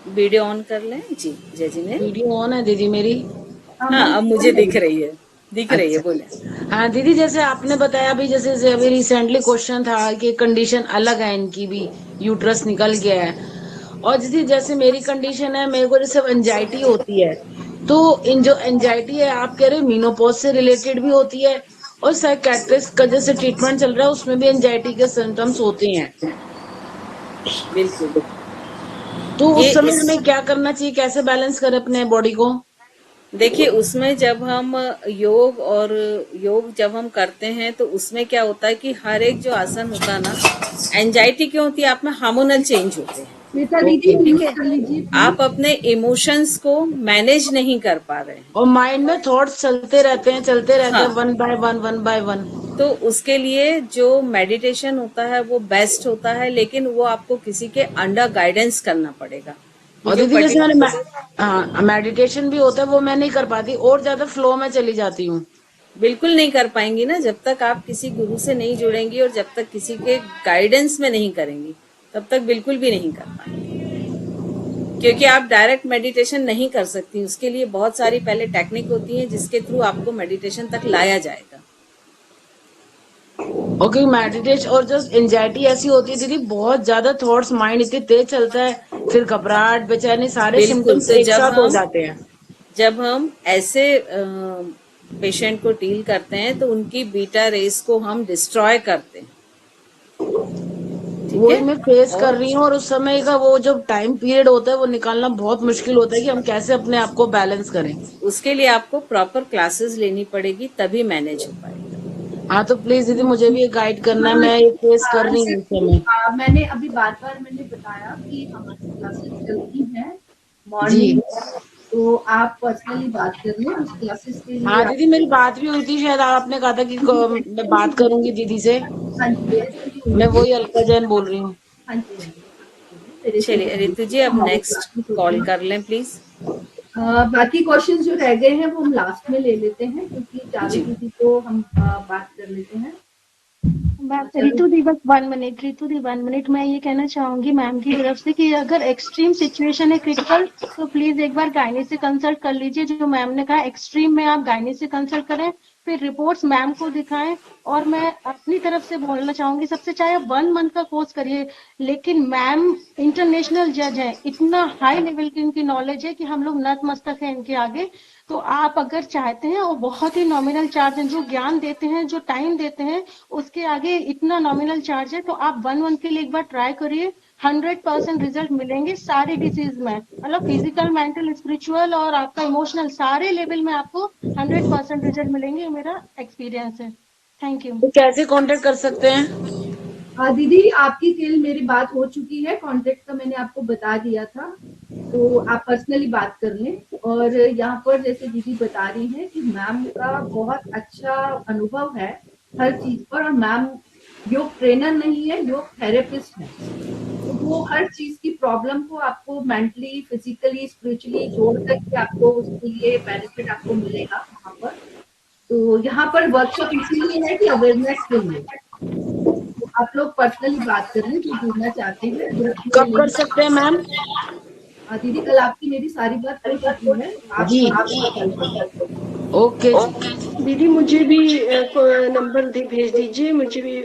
वीडियो ऑन कर लें जी। जय जिनेंद्र, वीडियो ऑन है दीदी मेरी? हाँ, अब मुझे दिख रही है, दिख रही है, बोले। हाँ दीदी, जैसे आपने बताया अभी, जैसे अभी रिसेंटली क्वेश्चन था कि कंडीशन अलग है, इनकी भी यूट्रस निकल गया है। और दीदी जैसे मेरी कंडीशन है, मेरे को जैसे एंजाइटी होती है, तो इन जो एंजाइटी है आप कह रहे हो मेनोपॉज से रिलेटेड भी होती है, और साइकेट्रिस्ट का जैसे ट्रीटमेंट चल रहा है उसमें भी एंजाइटी के सिम्टम्स होते हैं। बिल्कुल। तो उस समय हमें क्या करना चाहिए, कैसे बैलेंस करें अपने बॉडी को? देखिए, उसमें जब हम योग जब हम करते हैं तो उसमें क्या होता है कि हर एक जो आसन होता है ना, एंजाइटी क्यों होती है, आप में हार्मोनल चेंज होते हैं। ठीक है, आप अपने इमोशंस को मैनेज नहीं कर पा रहे हैं, और माइंड में थॉट्स चलते रहते हैं हाँ। One by one. तो उसके लिए जो मेडिटेशन होता है वो बेस्ट होता है, लेकिन वो आपको किसी के अंडर गाइडेंस करना पड़ेगा। और दीदी जैसे मैंने मेडिटेशन भी होता है, वो मैं नहीं कर पाती, और ज्यादा फ्लो में चली जाती हूँ। बिल्कुल नहीं कर पाएंगी ना, जब तक आप किसी गुरु से नहीं जुड़ेंगी और जब तक किसी के गाइडेंस में नहीं करेंगी, तब तक बिल्कुल भी नहीं कर पाएंगे। क्योंकि आप डायरेक्ट मेडिटेशन नहीं कर सकती, उसके लिए बहुत सारी पहले टेक्निक होती है जिसके थ्रू आपको मेडिटेशन तक लाया जाएगा। Okay, meditation. और जस्ट एंजाइटी ऐसी होती है दीदी, बहुत ज्यादा थॉट्स, माइंड इतने तेज चलता है, फिर घबराहट, बेचैनी, सारे सिम्टम्स एक साथ हो जाते हैं। जब हम ऐसे पेशेंट को डील करते हैं तो उनकी बीटा रेस को हम डिस्ट्रॉय करते हैं। वही मैं फेस कर रही हूँ, और उस समय का वो जो टाइम पीरियड होता है वो निकालना बहुत मुश्किल होता है कि हम कैसे अपने आप को बैलेंस करें। उसके लिए आपको प्रॉपर क्लासेस लेनी पड़ेगी, तभी मैनेज हो पाएगा। हाँ तो प्लीज दीदी मुझे भी गाइड करना है, मैं ये फेस कर रही हूँ इस समय। मैंने अभी बार मैंने बताया कि हमारी क्लासेस चलती हैं मॉर्निंग, तो आप पर्सनली बात कर लें उस क्लासेस के लिए। हाँ दीदी मेरी बात भी हुई थी, शायद आपने कहा था कि मैं बात करूंगी दीदी से। हाँ जी, मैं वही अलका जैन बोल रही हूँ। हाँ जी। चलिए रितु जी, अब नेक्स्ट कॉल कर लें प्लीज। बाकी क्वेश्चंस जो रह गए हैं वो हम लास्ट में ले लेते हैं, क्योंकि चारों दीदी को हम बात कर लेते हैं। रितु दी बस 1 मिनट, रितु दी 1 मिनट, मैं ये कहना चाहूंगी मैम की तरफ से कि अगर एक्सट्रीम सिचुएशन है क्रिटिकल, तो प्लीज एक बार गायनी से कंसल्ट कर लीजिए। जो मैम ने कहा एक्सट्रीम में आप गायनी से कंसल्ट करें, फिर रिपोर्ट्स मैम को दिखाएं। और मैं अपनी तरफ से बोलना चाहूंगी, सबसे चाहे 1 मंथ का कोर्स करिए, लेकिन मैम इंटरनेशनल जज है, इतना हाई लेवल की इनकी नॉलेज है कि हम लोग नतमस्तक है इनके आगे। तो आप अगर चाहते हैं, वो बहुत ही नॉमिनल चार्ज है, जो ज्ञान देते हैं, जो टाइम देते हैं, उसके आगे इतना नॉमिनल चार्ज है। तो आप 1 मंथ के लिए एक बार ट्राई करिए, 100% रिजल्ट मिलेंगे सारे डिसीज में, मतलब फिजिकल, मेंटल, स्पिरिचुअल और आपका इमोशनल, सारे लेवल में आपको 100% रिजल्ट मिलेंगे। मेरा एक्सपीरियंस है। Thank you. तो कैसे कांटेक्ट कर सकते हैं? दीदी आपकी कल मेरी बात हो चुकी है, कांटेक्ट का मैंने आपको बता दिया था, तो आप पर्सनली बात कर लें। और यहाँ पर जैसे दीदी बता रही हैं कि मैम का बहुत अच्छा अनुभव है हर चीज पर, और मैम योग ट्रेनर नहीं है, योग थेरेपिस्ट है, तो वो हर चीज की प्रॉब्लम को आपको मेंटली, फिजिकली, स्पिरिचुअली जोड़ करके आपको उसके लिए बेनिफिट आपको मिलेगा वहाँ पर। तो यहाँ पर वर्कशॉप इसीलिए है कि अवेयरनेस के लिए, तो आप लोग पर्सनली बात कर लें जो जुड़ना चाहते हैं। कब कर सकते हैं मैम? दीदी कल आपकी मेरी सारी बात हो चुकी है, आप ओके दीदी मुझे भी नंबर भेज दीजिए, मुझे भी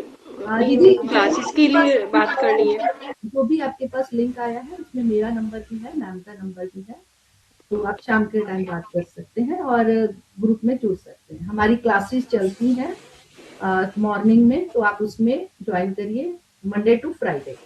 दीदी क्लासेस के लिए बात करनी है। जो भी आपके पास लिंक आया है उसमें मेरा नंबर भी है, मैम का नंबर भी है, तो आप शाम के टाइम बात कर सकते हैं और ग्रुप में जुड़ सकते हैं। हमारी क्लासेस चलती हैं मॉर्निंग में, तो आप उसमें ज्वाइन करिए मंडे टू फ्राइडे।